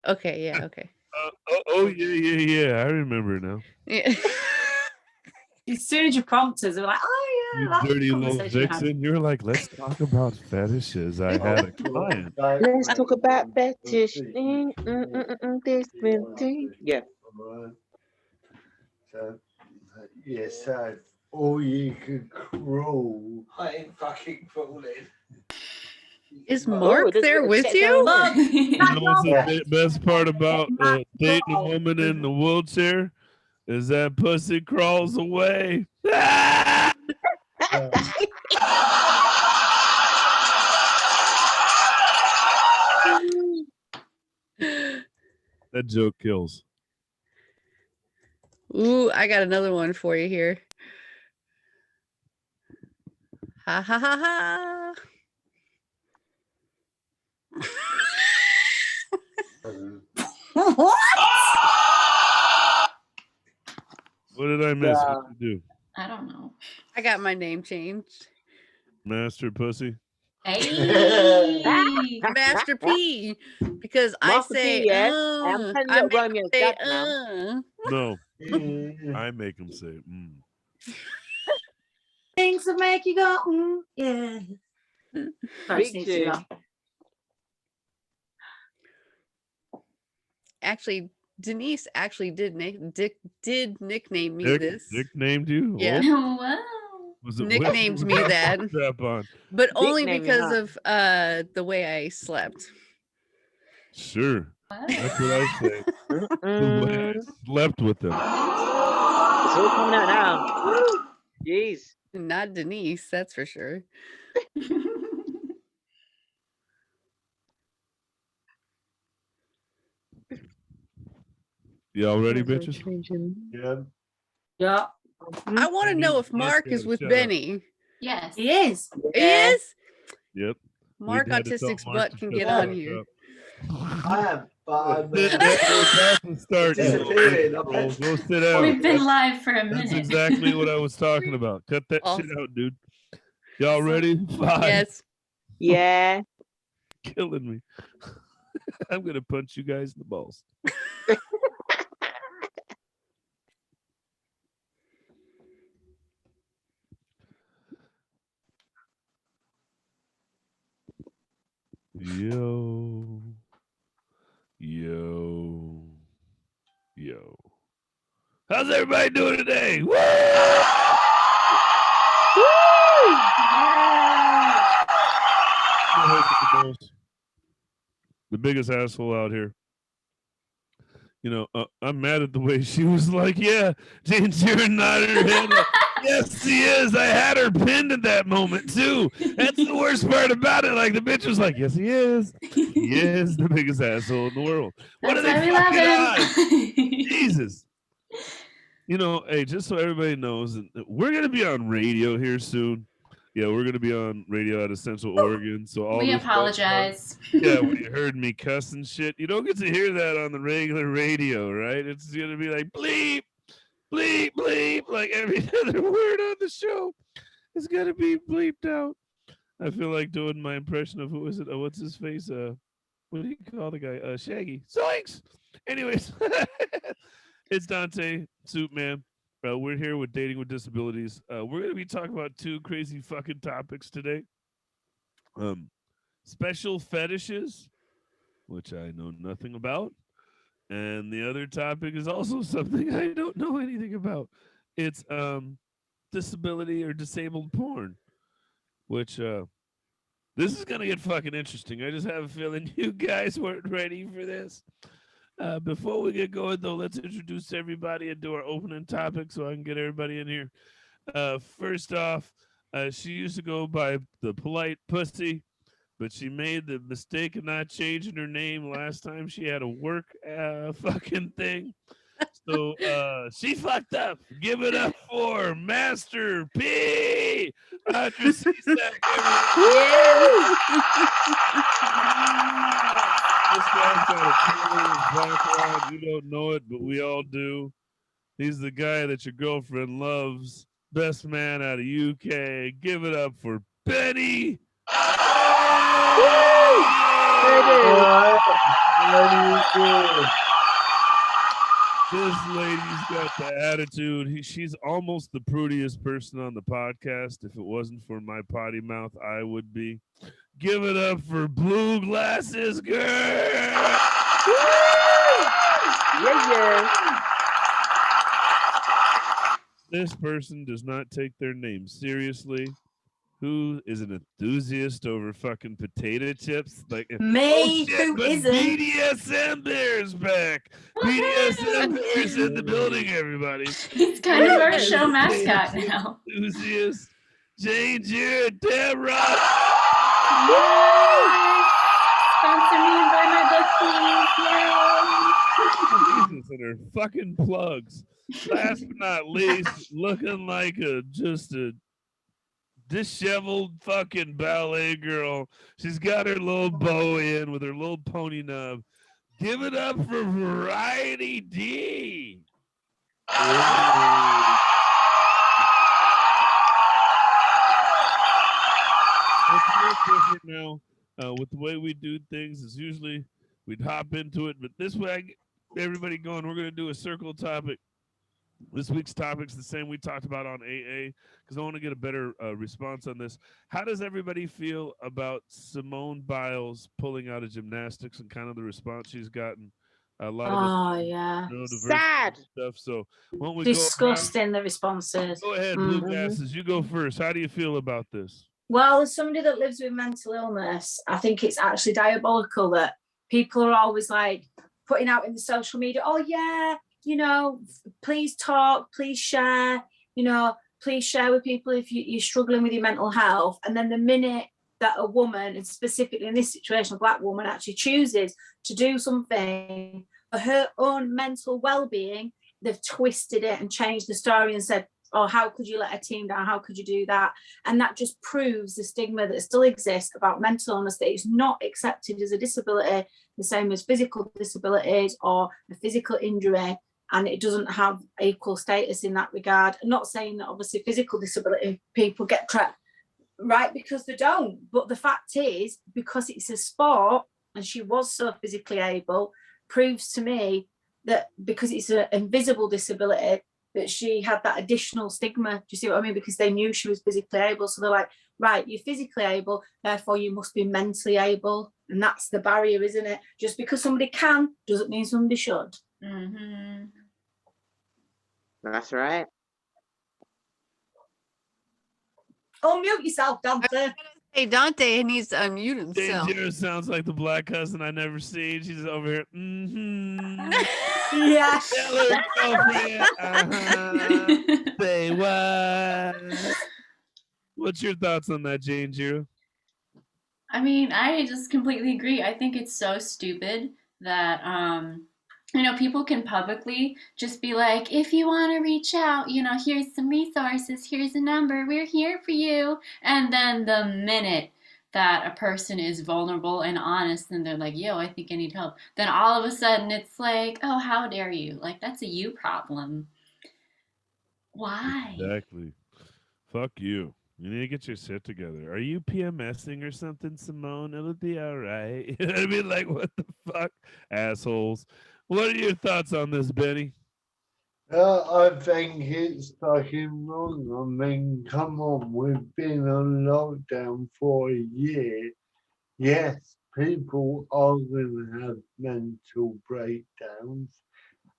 Okay, yeah, okay. Yeah. I remember now. Yeah. As soon as you prompt us, we're like, oh You yeah, that's dirty the little conversation we had. vixen. You're like, let's talk about fetishes. I had a client. Let's talk about fetish. This thing. Yeah. So, yeah, so all you could crawl. I ain't fucking crawling. Is Mark there's a there bit of with check you? down there. Well, You know what's the Yeah. best part about dating a woman in the wheelchair? Is that pussy crawls away. That joke kills. Ooh, I got another one for you here. Ha ha ha ha. what? What did I miss? What did you do? I don't know. I got my name changed. Master pussy. Hey. Master P. Because Master I say, P, yeah? I'm telling you, I make Romeo's say, dad now. No. I make him say, Things that make you go, yeah. Sorry, Big Stacey, tune. Actually, Denise actually did nickname me Nick, this. nicknamed you? Yeah. Oh, Wow. was it Nicknamed me that. Strap on. But only Nickname you, because huh? of the way I slept. Sure. Wow. That's what I say. The way I slept with them. It's all coming out now. Jeez. Not Denise, that's for sure. Y'all ready, bitches? Yeah. Yeah, I want to know if Mark is with Shut up. Benny. Yes. he is. He is? Yep. Mark We had to tell Autistic's Mark butt to can shut get the on fuck here. up. I am, but We're about to start. Disappearing. Go sit down. We've been live for a That's minute. exactly what I was talking about. Cut that shit Awesome. out, dude. Y'all ready? 5. Yes. Yeah. Killing me. I'm gonna punch you guys in the balls. Yo. How's everybody doing today? Woo! The biggest asshole out here. You know, I'm mad at the way she was like, yeah, Janejira nodded her head. Like, yes, she is. I had her pinned at that moment, too. That's the worst part about it. Like, the bitch was like, yes, he is. He is the biggest asshole in the world. What are That's they why we love fucking him. on? Jesus. You know, hey, just so everybody knows, we're going to be on radio here soon. Yeah, we're going to be on radio out of Central Oregon. So all We this apologize. yeah, when you heard me cuss and shit, you don't get to hear that on the regular radio, right? It's going to be like bleep, bleep, bleep, like every other word on the show is going to be bleeped out. I feel like doing my impression of who is it? What's his face? What do you call the guy? Shaggy. Zoinks! Anyways, it's Duante, Suitman. We're here with Dating with Disabilities. We're going to be talking about 2 crazy fucking topics today. Special fetishes, which I know nothing about. And the other topic is also something I don't know anything about. It's disability or disabled porn, which this is going to get fucking interesting. I just have a feeling you guys weren't ready for this. Before we get going, though, let's introduce everybody and do our opening topic so I can get everybody in here. First off, she used to go by the polite pussy, but she made the mistake of not changing her name last time she had a work fucking thing. So she fucked up. Give it up for Master P. Audra Sisak. This guy's got a killer background. You don't know it, but we all do. He's the guy that your girlfriend loves. Best man out of UK. Give it up for Benny. This lady's got the attitude. She's almost the prudiest person on the podcast. If it wasn't for my potty mouth, I would be. Give it up for Blue Glasses Girl. Yeah. This person does not take their name seriously. Who is an enthusiast over fucking potato chips? Like Me, shit, who but isn't? BDSM Bear's back. BDSM Bear's in the building, everybody. He's kind of our show mascot now. Enthusiast Janejira Damron. Sponsor me and buy my book, please. Yay! Jesus, and her fucking plugs. Last but not least, looking like just a disheveled fucking ballet girl. She's got her little bow in with her little pony nub. Give it up for Variety D. It's a little different now. With the way we do things, is usually we'd hop into it, but this way I get everybody going. We're going to do a circle topic. This week's topic's the same we talked about on AA, because I want to get a better response on this. How does everybody feel about Simone Biles pulling out of gymnastics and kind of the response she's gotten? A lot of yeah. Sad. stuff. So why don't we Disgusting, the responses. go ahead, Blue Glasses. You go first. How do you feel about this? Well, as somebody that lives with mental illness, I think it's actually diabolical that people are always like putting out in the social media, oh yeah, you know, please talk, please share, you know, please share with people if you're struggling with your mental health. And then the minute that a woman, and specifically in this situation, a Black woman, actually chooses to do something for her own mental well-being, they've twisted it and changed the story and said, oh, how could you let a team down? How could you do that? And that just proves the stigma that still exists about mental illness, that it's not accepted as a disability, the same as physical disabilities or a physical injury, and it doesn't have equal status in that regard. I'm not saying that obviously physical disability people get trapped, right, because they don't. But the fact is, because it's a sport and she was so physically able, proves to me that because it's an invisible disability, that she had that additional stigma. Do you see what I mean? Because they knew she was physically able. So they're like, right, you're physically able, therefore you must be mentally able. And that's the barrier, isn't it? Just because somebody can doesn't mean somebody should. Mm-hmm. That's right. Unmute yourself, Dante. Hey, Dante needs to unmute himself. Janejira sounds like the black cousin I never seen. She's over here. Yeah. Hello, girlfriend. Say what? What's your thoughts on that, Janejira? I mean, I just completely agree. I think it's so stupid that, you know, people can publicly just be like, if you want to reach out, you know, here's some resources, here's a number, we're here for you. And then the minute that a person is vulnerable and honest and they're like, yo, I think I need help, then all of a sudden it's like, oh, how dare you? Like, that's a you problem. Why? Exactly. Fuck you. You need to get your shit together. Are you PMSing or something, Simone? It'll be all right. You know what I mean? Like, what the fuck? Assholes. What are your thoughts on this, Benny? I think it's fucking wrong. I mean, come on, we've been on lockdown for a year. Yes, people are going to have mental breakdowns.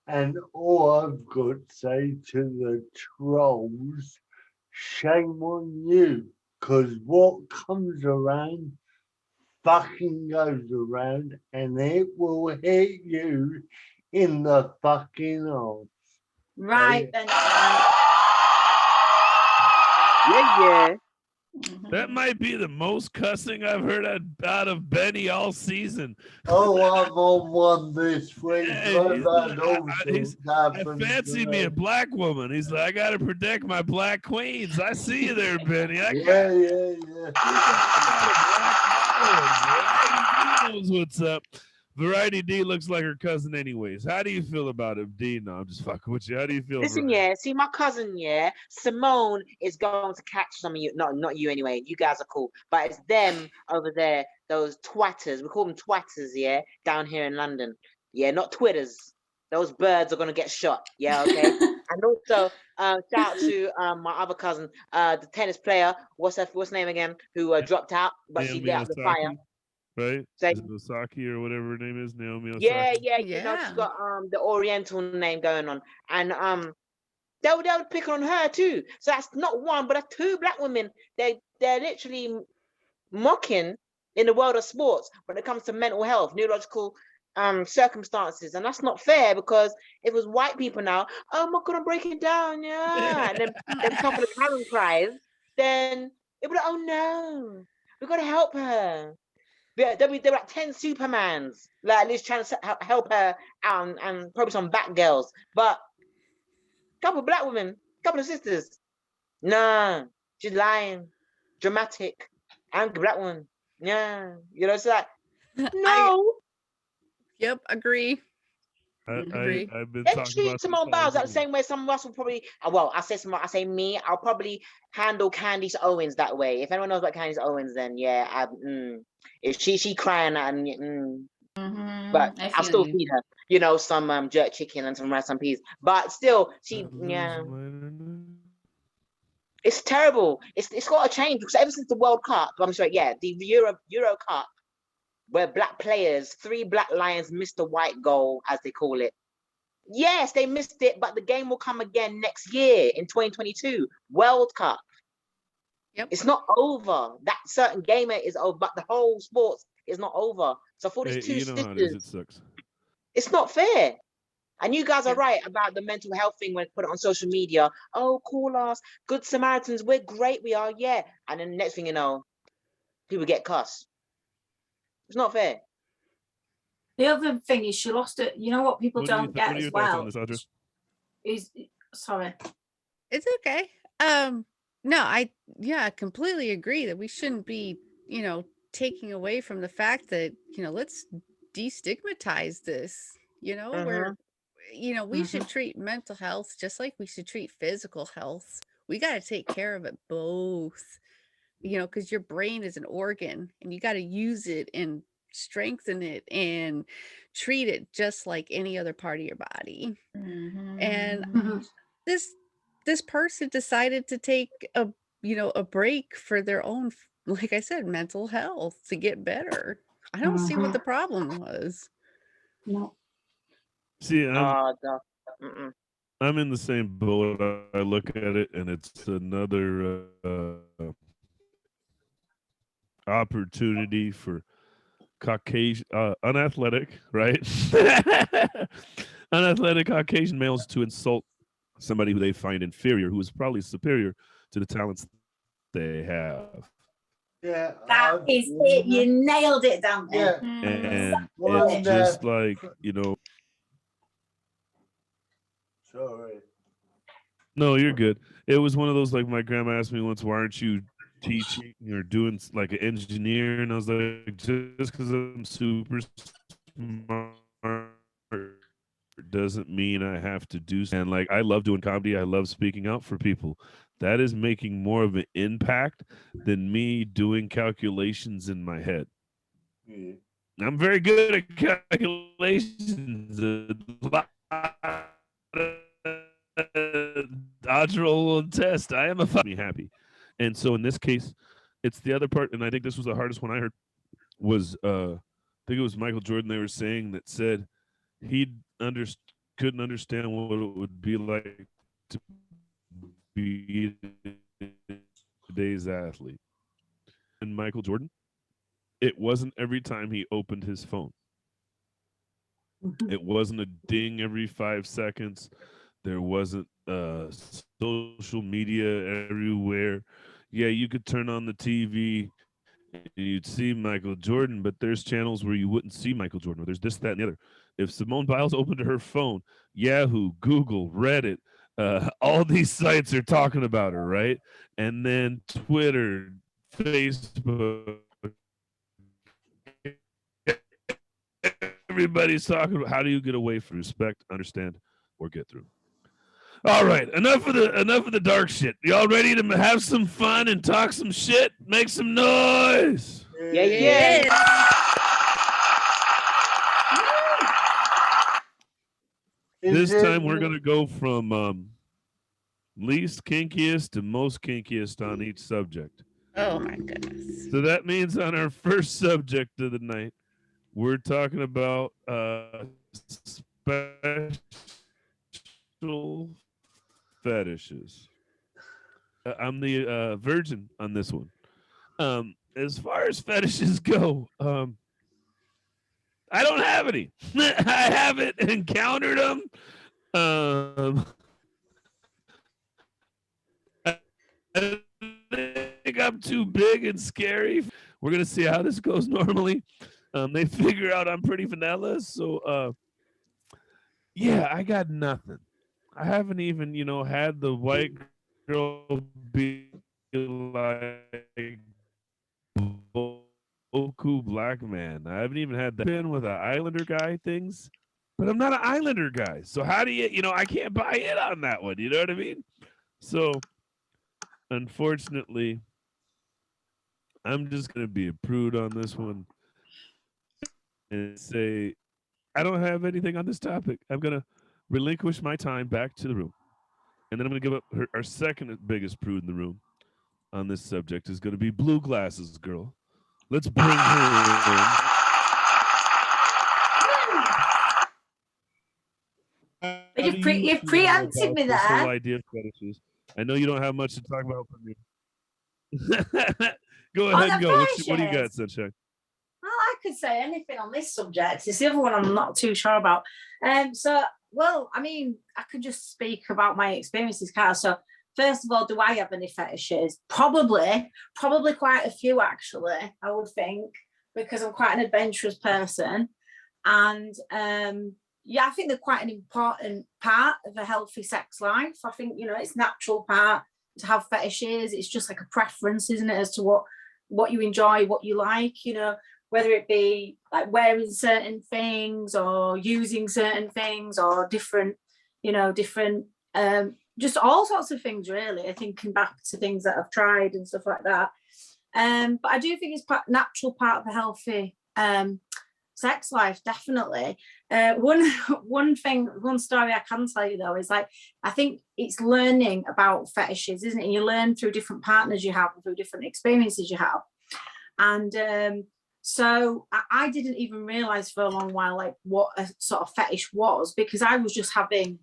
And all I've got to say to the trolls, shame on you, because what comes around fucking goes around, and it will hit you in the fucking arse. Right, then. Yeah. That might be the most cussing I've heard out of Benny all season. Oh, I'm on one this week. Hey, I fancy me a black woman. He's like, I got to protect my black queens. I see you there, Benny. Yeah. He knows what's up. Variety D looks like her cousin anyways. How do you feel about him, D? No, I'm just fucking with you. How do you feel? Listen, Variety? yeah, see my cousin, yeah, Simone is going to catch some of you. Not you anyway. You guys are cool, but it's them over there. Those twatters. We call them twatters, yeah, down here in London. Yeah, not Twitters. Those birds are gonna get shot. Yeah, okay. And also, shout out to my other cousin, the tennis player. What's her name again? Who dropped out, but she Naomi lit up the fire. Osaka, right? So, Is it Osaki or whatever her name is? Naomi yeah, Osaka. yeah, you know, she's Yeah. got the Oriental name going on, and they would pick on her too. So that's not one, but that's two black women. They're literally mocking in the world of sports when it comes to mental health, neurological circumstances, and that's not fair because if it was white people now, oh my god, I'm breaking down, yeah, and then a couple of Karen cries, then it would be like, oh no, we got to help her. There were like 10 Supermans, like at least trying to help her out and probably some Batgirls, but couple of black women, couple of sisters. Nah, she's lying. Dramatic. Angry black woman. Yeah. You know, it's like, no. Yep, agree. Agree. I've been They talking treat about Simone this Biles all like the same way some of us will probably, well, I say me, I'll probably handle Candice Owens that way. If anyone knows about Candice Owens, then yeah, if she crying and but I I'll feel still you. feed her, you know, some jerk chicken and some rice and peas. But still, yeah. It's terrible. It's got to change because ever since the World Cup, I'm sorry, yeah, the Euro Cup, where black players, 3 black lions missed the white goal, as they call it. Yes, they missed it, but the game will come again next year in 2022 World Cup. Yep. It's not over. That certain game is over, but the whole sports is not over. So for these two you know how it is. It sisters, sucks. it's not fair. And you guys are Yeah. right about the mental health thing when put it on social media. Oh, call us, Good Samaritans. We're great. We are, yeah. And then the next thing you know, people get cussed. It's not fair. The other thing is she lost it. You know what people What don't get are as your thoughts on well this, Audra? is sorry. It's okay. No, I completely agree that we shouldn't be, taking away from the fact that, let's destigmatize this, where we should treat mental health just like we should treat physical health. We got to take care of it both, because your brain is an organ and you got to use it and strengthen it and treat it just like any other part of your body. And this person decided to take a break for their own, like I said, mental health to get better. I don't see what the problem was. No. See, Mm-mm. I'm in the same boat. I look at it, and it's another opportunity for Caucasian, unathletic, right? Unathletic Caucasian males to insult somebody who they find inferior, who is probably superior to the talents they have. Yeah, That is it. You nailed it, Dante. yeah. And Well, it's just like, Sorry. no, you're good. It was one of those, like, my grandma asked me once, why aren't you teaching or doing like an engineer? And I was like, just because I'm super smart doesn't mean I have to do. And like, I love doing comedy. I love speaking out for people. That is making more of an impact than me doing calculations in my head. Yeah. I'm very good at calculations. Audra will test. I am me happy. And so in this case, it's the other part, and I think this was the hardest one I heard, was I think it was Michael Jordan they were saying that said he couldn't understand what it would be like to be today's athlete. And Michael Jordan, it wasn't every time he opened his phone. It wasn't a ding every 5 seconds. There wasn't social media everywhere. Yeah, you could turn on the TV and you'd see Michael Jordan, but there's channels where you wouldn't see Michael Jordan, or there's this, that, and the other. If Simone Biles opened her phone, Yahoo, Google, Reddit, all these sites are talking about her, right? And then Twitter, Facebook, everybody's talking about how do you get away from respect, understand, or get through. All right, enough of the dark shit. Y'all ready to have some fun and talk some shit? Make some noise. Yeah, yeah. This time we're gonna go from least kinkiest to most kinkiest on each subject. Oh my goodness. So that means on our first subject of the night, we're talking about special fetishes. I'm the virgin on this one. As far as fetishes go, I don't have any. I haven't encountered them. I think I'm too big and scary. We're gonna see how this goes normally. They figure out I'm pretty vanilla, so yeah, I got nothing. I haven't even, had the white girl be like Boku black man. I haven't even had that been with an Islander guy things, but I'm not an Islander guy. So how do you, I can't buy in on that one. You know what I mean? So unfortunately, I'm just gonna be a prude on this one and say I don't have anything on this topic. I'm gonna relinquish my time back to the room, and then I'm gonna give up our second biggest prude in the room on this subject is gonna be Blue Glasses Girl. Let's bring her in. You've preempted me This there. whole idea of fetishes. I know you don't have much to talk about for me. Go ahead and go. What do you got, Sunshine? Well, I could say anything on this subject. It's the other one I'm not too sure about. Well, I mean, I could just speak about my experiences, Carl. So, first of all, do I have any fetishes? Probably quite a few, actually, I would think, because I'm quite an adventurous person. And yeah, I think they're quite an important part of a healthy sex life. I think, it's a natural part to have fetishes. It's just like a preference, isn't it, as to what you enjoy, what you like, whether it be like wearing certain things or using certain things or different just all sorts of things, really. Thinking back to things that I've tried and stuff like that. But I do think it's natural part of a healthy sex life, definitely. One story I can tell you though is like I think it's learning about fetishes, isn't it? You learn through different partners you have, through different experiences you have, and so I didn't even realize for a long while like what a sort of fetish was, because I was just having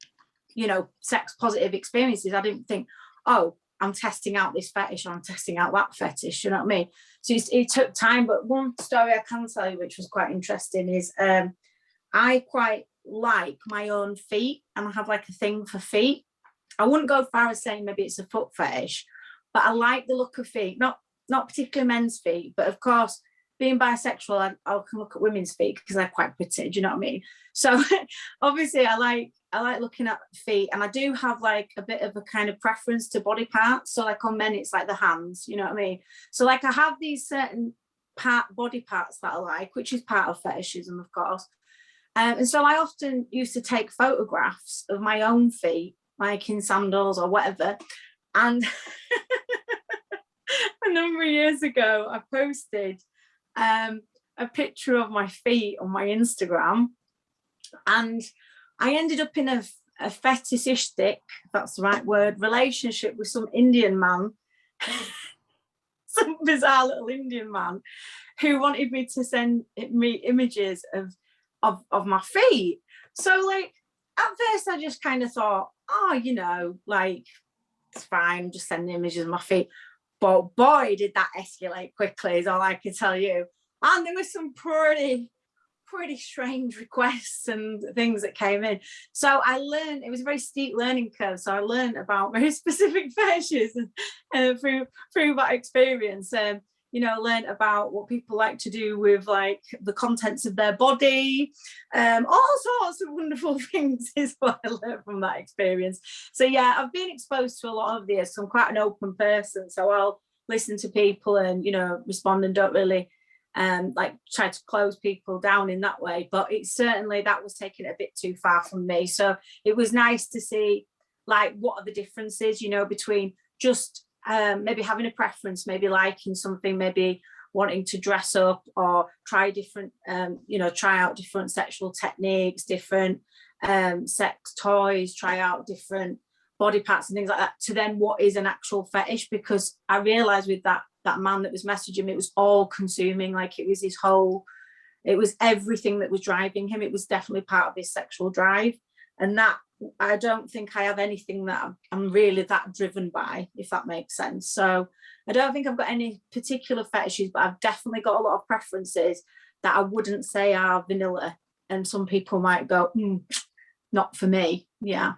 sex positive experiences. I didn't think, oh, I'm testing out this fetish or I'm testing out that fetish, you know what I mean? So it took time. But one story I can tell you, which was quite interesting, is I quite like my own feet, and I have like a thing for feet. I wouldn't go far as saying maybe it's a foot fetish, but I like the look of feet, not particularly men's feet, but of course, being bisexual, I can look at women's feet because they're quite pretty, do you know what I mean? So obviously I like looking at feet, and I do have like a bit of a kind of preference to body parts. So like on men, it's like the hands, you know what I mean? So like I have these certain body parts that I like, which is part of fetishism, of course. And so I often used to take photographs of my own feet, like in sandals or whatever. And a number of years ago, I posted a picture of my feet on my Instagram, and I ended up in a fetishistic, if that's the right word, relationship with some Indian man, some bizarre little Indian man, who wanted me to send me images of my feet. So like at first I just kind of thought, oh, like it's fine, just sending images of my feet. But boy, did that escalate quickly, is all I can tell you. And there were some pretty strange requests and things that came in. So I learned, it was a very steep learning curve. So I learned about very specific fetishes through that experience. Learned about what people like to do with like the contents of their body. All sorts of wonderful things is what I learned from that experience. So yeah, I've been exposed to a lot of this. So I'm quite an open person. So I'll listen to people and, respond, and don't really like try to close people down in that way. But it's certainly, that was taking it a bit too far from me. So it was nice to see, like, what are the differences, you know, between just maybe having a preference, maybe liking something, maybe wanting to dress up or try different, you know, try out different sexual techniques, different sex toys, try out different body parts and things like that, to then what is an actual fetish. Because I realized with that man that was messaging me, it was all consuming, like it was his whole, it was everything that was driving him. It was definitely part of his sexual drive. And that, I don't think I have anything that I'm really that driven by, if that makes sense. So I don't think I've got any particular fetishes, but I've definitely got a lot of preferences that I wouldn't say are vanilla. And some people might go, not for me. Yeah.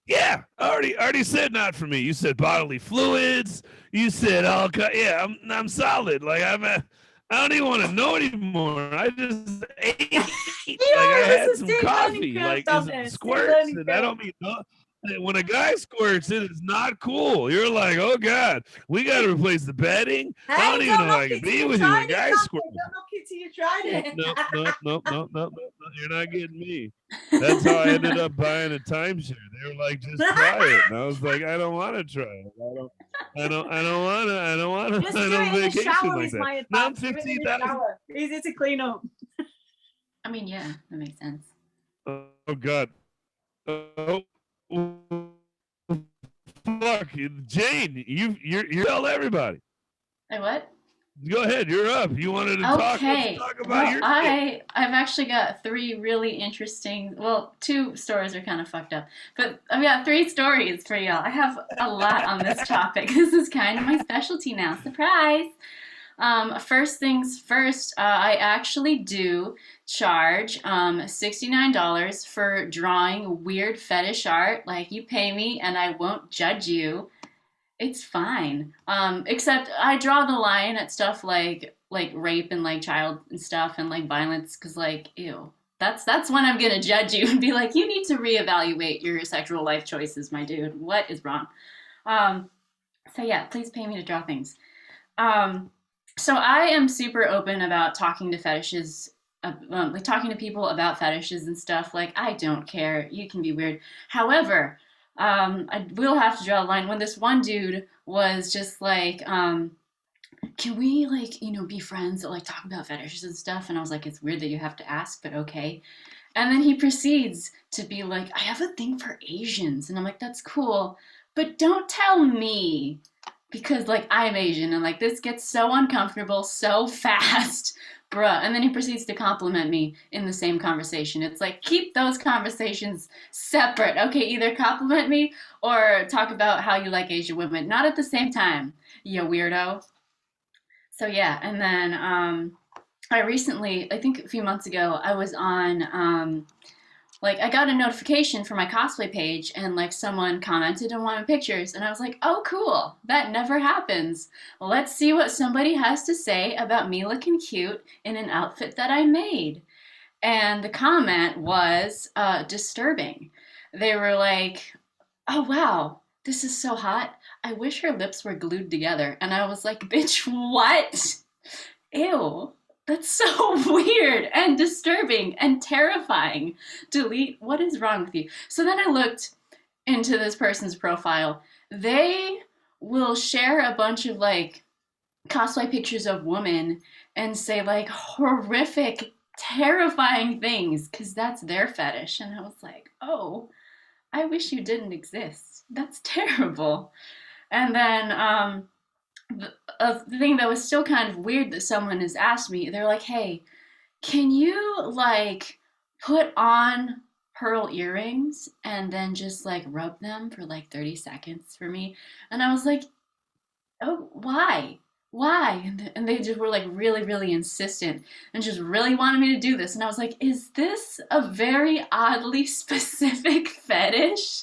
Yeah, I already said not for me. You said bodily fluids. You said all. Yeah, I'm solid. Like I don't even want to know anymore. I just ate. Like I had some coffee. Like it squirts, and I don't mean no. When a guy squirts, it is not cool. You're like, oh God, we got to replace the bedding. Hey, I don't even know I can be with you. When a guy squirts. Don't knock it till you tried it. No. You're not getting me. That's how I ended up buying a timeshare. They were like, just try it. And I was like, I don't want to try it. I don't want to. Just do it in the vacation shower like is that. my Now I'm advice. Do it in the 15,000. shower. Easy to clean up. I mean, yeah, that makes sense. Oh God. Oh, fuck, Jane. You tell everybody. Hey, what? Go ahead. You're up. You wanted to talk. Okay. Let's talk about your. I've actually got 3 really interesting. Well, 2 stories are kind of fucked up, but I've got 3 stories for y'all. I have a lot on this topic. This is kind of my specialty now. Surprise. First things first, I actually do charge $69 for drawing weird fetish art. Like, you pay me and I won't judge you. It's fine. Except I draw the line at stuff like rape and like child and stuff and like violence, because like, ew. That's when I'm gonna judge you and be like, you need to reevaluate your sexual life choices, my dude. What is wrong? So yeah, please pay me to draw things. So I am super open about talking to fetishes, like talking to people about fetishes and stuff. Like, I don't care. You can be weird. However, I will have to draw a line when this one dude was just like, can we like, you know, be friends that like talk about fetishes and stuff? And I was like, it's weird that you have to ask, but okay. And then he proceeds to be like, I have a thing for Asians. And I'm like, that's cool, but don't tell me, because like I'm Asian and like this gets so uncomfortable so fast, bruh. And then he proceeds to compliment me in the same conversation. It's like, keep those conversations separate. Okay, either compliment me or talk about how you like Asian women, not at the same time, you weirdo. So yeah, and then I recently, I think a few months ago, I was on like, I got a notification for my cosplay page and like someone commented and wanted pictures, and I was like, oh cool, that never happens. Let's see what somebody has to say about me looking cute in an outfit that I made. And the comment was disturbing. They were like, oh wow, this is so hot. I wish her lips were glued together. And I was like, bitch, what? Ew. That's so weird and disturbing and terrifying. Delete. What is wrong with you? So then I looked into this person's profile. They will share a bunch of like cosplay pictures of women and say like horrific, terrifying things because that's their fetish. And I was like, oh, I wish you didn't exist. That's terrible. And then the thing that was still kind of weird that someone has asked me, they're like, hey, can you like put on pearl earrings and then just like rub them for like 30 seconds for me? And I was like, oh, why? And they just were like really, really insistent and just really wanted me to do this. And I was like, is this a very oddly specific fetish?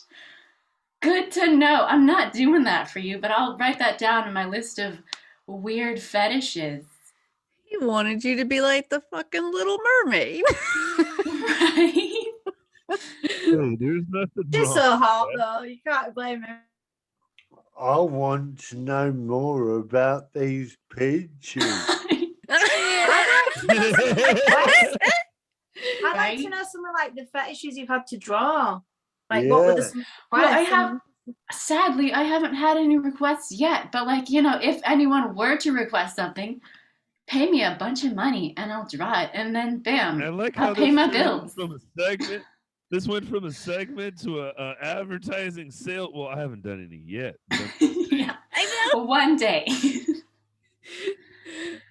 Good to know. I'm not doing that for you, but I'll write that down in my list of weird fetishes. He wanted you to be like the fucking Little Mermaid. Right? Hey, there's nothing It's wrong so with hot that. though. You can't blame him. I want to know more about these pictures. I'd like to Right? know something like the fetishes you've had to draw. Like, what were the Yeah. Well, I requests? have, sadly, I haven't had any requests yet, but like, you know, if anyone were to request something, pay me a bunch of money and I'll draw it, and then bam, I like I'll how pay this my turned bills. from a segment. This went from a segment to a advertising sale. Well, I haven't done any yet. But I'm just saying. Yeah. One day.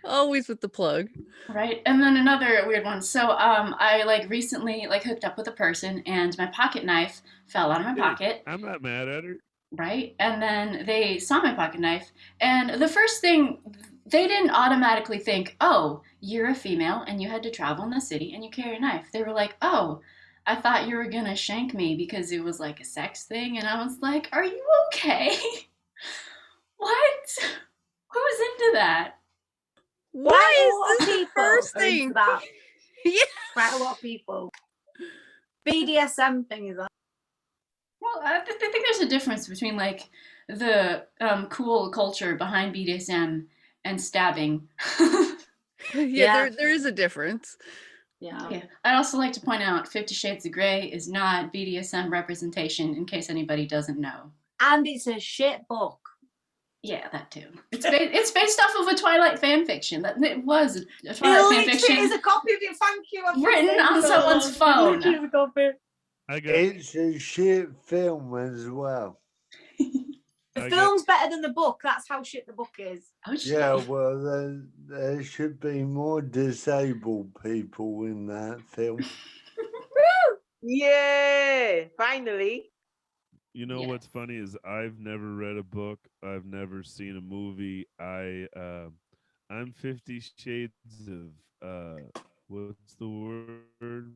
Always with the plug. Right. And then another weird one. So I like recently like hooked up with a person and my pocket knife fell out of my Hey, pocket. I'm not mad at her. Right. And then they saw my pocket knife, and the first thing, they didn't automatically think, oh, you're a female and you had to travel in the city and you carry a knife. They were like, oh, I thought you were gonna shank me because it was like a sex thing. And I was like, are you okay? What? Who's into that? Why a lot of is this the people first are into thing? that. Yeah. Quite a lot of people. BDSM thing is that. Well, I think there's a difference between like the cool culture behind BDSM and stabbing. Yeah, there is a difference. Yeah. Yeah. I'd also like to point out 50 Shades of Grey is not BDSM representation, in case anybody doesn't know. And it's a shit book. Yeah, that too. It's based off of a Twilight fan fiction. It was a Twilight fan fiction. It is a copy of it. Thank you. Written on someone's phone. It is a copy. It's a shit film as well. The film's better than the book. That's how shit the book is. Oh, shit. Yeah, well, there should be more disabled people in that film. Yeah, finally. You know what's funny is I've never read a book. I've never seen a movie. I'm 50 Shades of what's the word?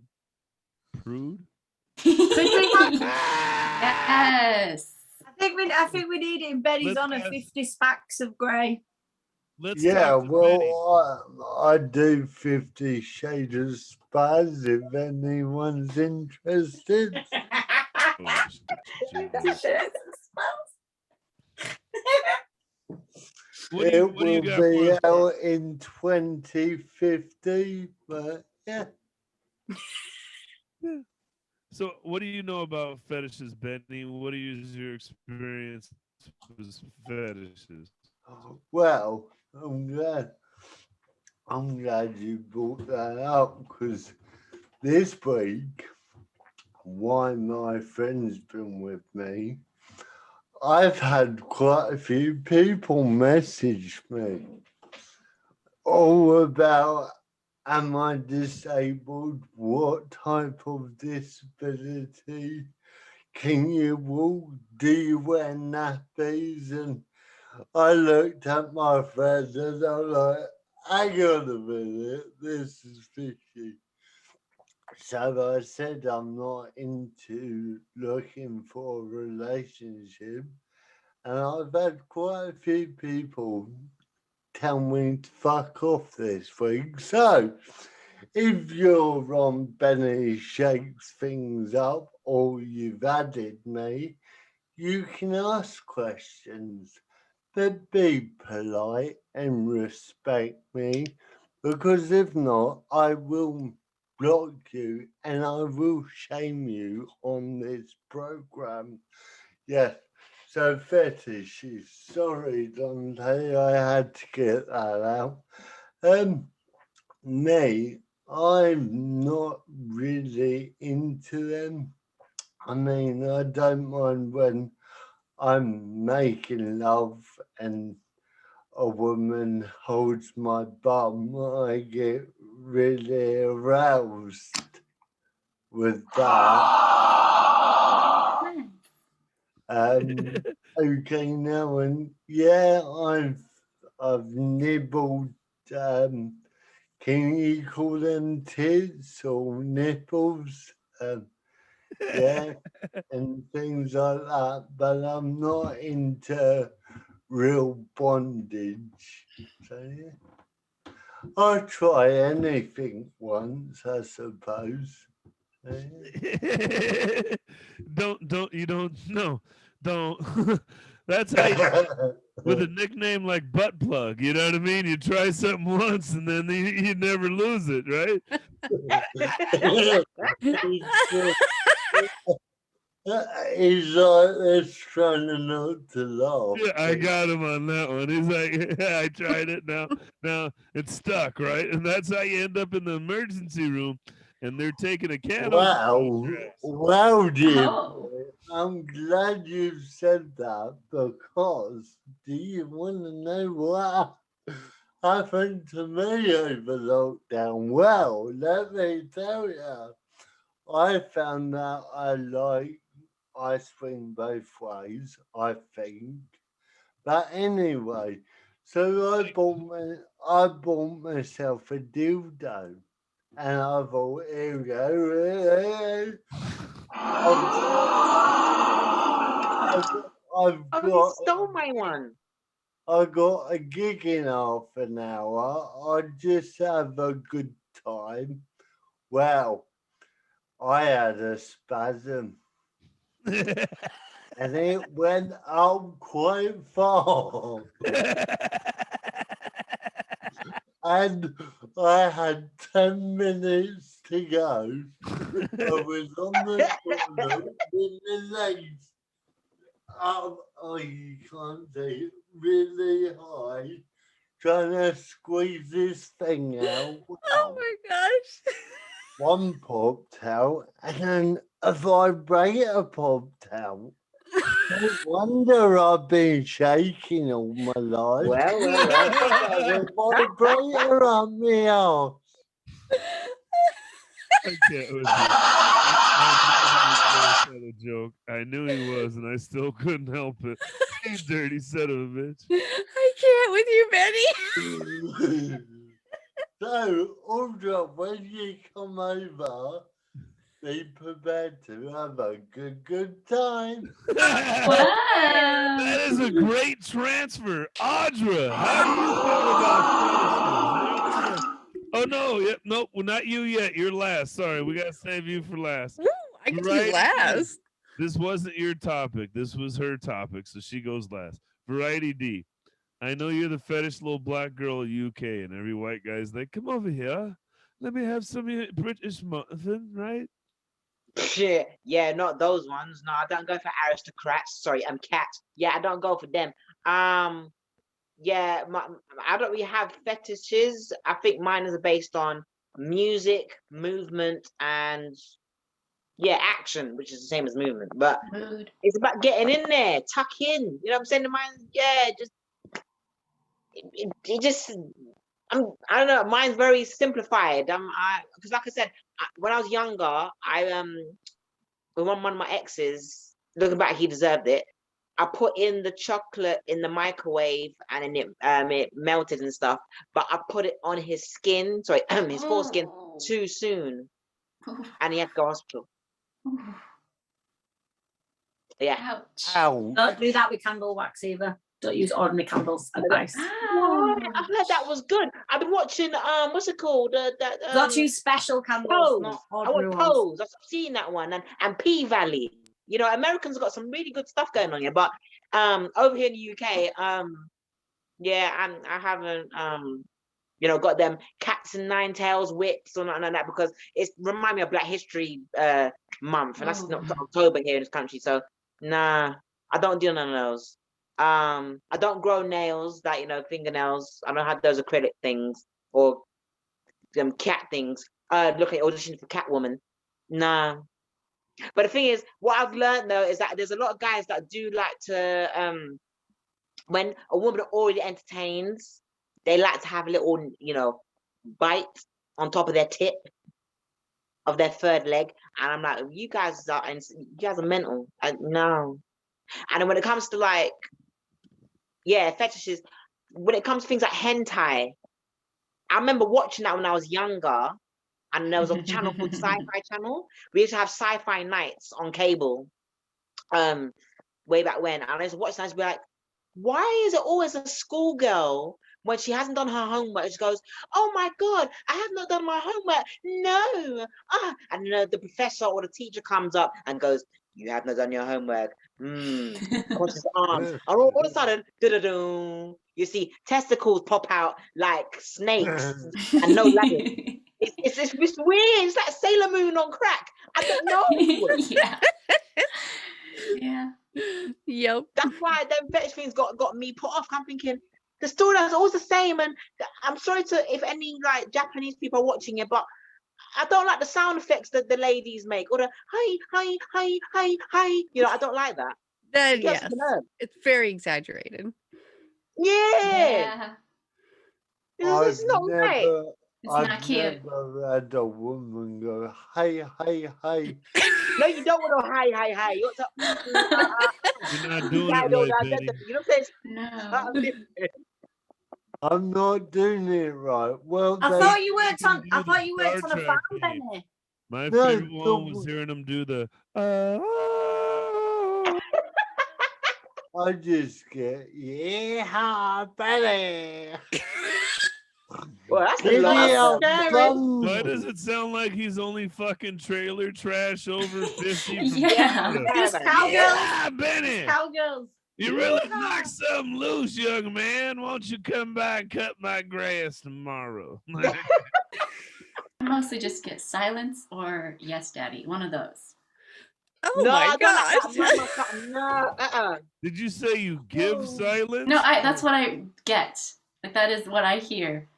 Prude? Yes. I think we need it in Betty's Let's honor. ask- 50 Spacks of Grey. Let's Yeah, talk to well, I do 50 Shades of Spies if anyone's interested. Betty. Oh, shit. What do It you will got for be us, out in 2050, but yeah. So, what do you know about fetishes, Benny? What is your experience with fetishes? Well, I'm glad you brought that up because this week, while my friend's been with me, I've had quite a few people message me all about, am I disabled? What type of disability? Can you walk? Do you wear nappies? And I looked at my friend and I'm like, hang on a minute, this is fishy. So I said I'm not into looking for a relationship. And I've had quite a few people tell me to fuck off this week. So if you're on Benny Shakes Things Up or you've added me, you can ask questions, but be polite and respect me, because if not, I will block you and I will shame you on this program. Yes. So fetishes. Sorry, Dante, I had to get that out. Me, I'm not really into them. I mean, I don't mind when I'm making love and a woman holds my bum. I get really aroused with that. Okay, now and yeah, I've nibbled. Can you call them tits or nipples? Yeah, and things like that. But I'm not into real bondage. So yeah, I'll try anything once, I suppose. Yeah. You don't know. don't. That's how you, with a nickname like Butt Plug. You know what I mean? You try something once and then you never lose it, right? He's like this trying not to laugh. Yeah, I got him on that one. He's like, yeah, I tried it now it's stuck, right? And that's how you end up in the emergency room, and they're taking a can Wow, Jim. Oh. I'm glad you said that because do you want to know what happened to me over lockdown? Well, let me tell you, I found out I like ice cream both ways, I think. But anyway, so I bought myself a dildo. And I thought, here we go. I've You stole my one. I got a gig in half an hour. I just have a good time. Well, I had a spasm. And it went out quite far. And I had 10 minutes to go. I was on the toilet with the legs up, you can't see, really high, trying to squeeze this thing out. Oh my gosh. One popped out, and then a vibrator popped out. No wonder I've been shaking all my life. Well. A vibrator up me arse. I can't with you. I knew he was gonna tell a joke. I knew he was, and I still couldn't help it. You dirty son of a bitch. I can't with you, Benny. So, Audra, when you come over, be prepared to have a good time. Wow. That is a great transfer. Audra, how do you feel about fetishes? Oh no, yep, nope, well, not you yet. You're last. Sorry, we gotta save you for last. Woo, I get to be last. This wasn't your topic. This was her topic, so she goes last. Variety D. I know you're the fetish little black girl in UK, and every white guy's like, "Come over here, let me have some of your British muffin," right? Shit. Yeah, not those ones. No, I don't go for aristocrats. Sorry, I'm cats. Yeah, I don't go for them. Yeah, I don't really have fetishes. I think mine is based on music, movement, and yeah, action, which is the same as movement. But Mood. it's about getting in there, tuck in. You know what I'm saying? Mine, yeah, just it just. I don't know. Mine's very simplified. Because like I said, when I was younger, with one of my exes, looking back, he deserved it. I put in the chocolate in the microwave and then it melted and stuff, but I put it on his skin, sorry, his foreskin too soon, and he had to go to hospital. Yeah. Ouch. Ow. Don't do that with candle wax either. Don't use ordinary candles. Advice. Ow. I heard that was good. I've been watching what's it called? Got to use special candles, not I ordinary want ones. Pose. I've seen that one and P Valley. You know, Americans got some really good stuff going on here, but over here in the UK, yeah, I haven't you know, got them cats and nine tails whips or nothing like that because it's remind me of Black History month, and that's not October here in this country. So nah, I don't do none of those. I don't grow nails, that, you know, fingernails. I don't have those acrylic things or cat things. Look at audition for Catwoman. Nah. But the thing is, what I've learned though is that there's a lot of guys that do like to when a woman already entertains, they like to have a little, you know, bite on top of their tip of their third leg. And I'm like, you guys are mental. No. And then when it comes to like, yeah, fetishes, when it comes to things like hentai, I remember watching that when I was younger, and there was a channel called Sci-Fi Channel. We used to have sci-fi nights on cable, way back when. And I used to watch that and be like, why is it always a schoolgirl when she hasn't done her homework? She goes, "Oh my God, I have not done my homework." No, and the professor or the teacher comes up and goes, You have not done your homework. Conscious arms. And all of a sudden, you see testicles pop out like snakes and no ladders. It's weird. It's like Sailor Moon on crack. I don't know. Yeah. Yep. That's why them fetish things got me put off. I'm thinking the storyline's always the same, and I'm sorry if any like Japanese people are watching it, but I don't like the sound effects that the ladies make, or the hi, hi, hi, hi, hi. You know, I don't like that. Then yes, it's very exaggerated. Yeah. It's not right. It's not cute. I've never had a woman go, hey, hey, hey. No, you don't want to hi, hi, hi. You're not doing it right, Betty. You know what I'm saying? No. I'm not doing it right. Well, I thought you worked on a farm, Benny. My favorite one was hearing them do the I just get, yeah, Benny. Well, that's a lot. Why does it sound like he's only fucking trailer trash over 50? Yeah. Just cowgirls. Yeah, Benny. Cowgirls. You really knock something loose, young man. Won't you come by and cut my grass tomorrow? I mostly just get silence or yes, daddy. One of those. Oh no, my gosh. No, Did you say you give silence? No, that's what I get. Like that is what I hear.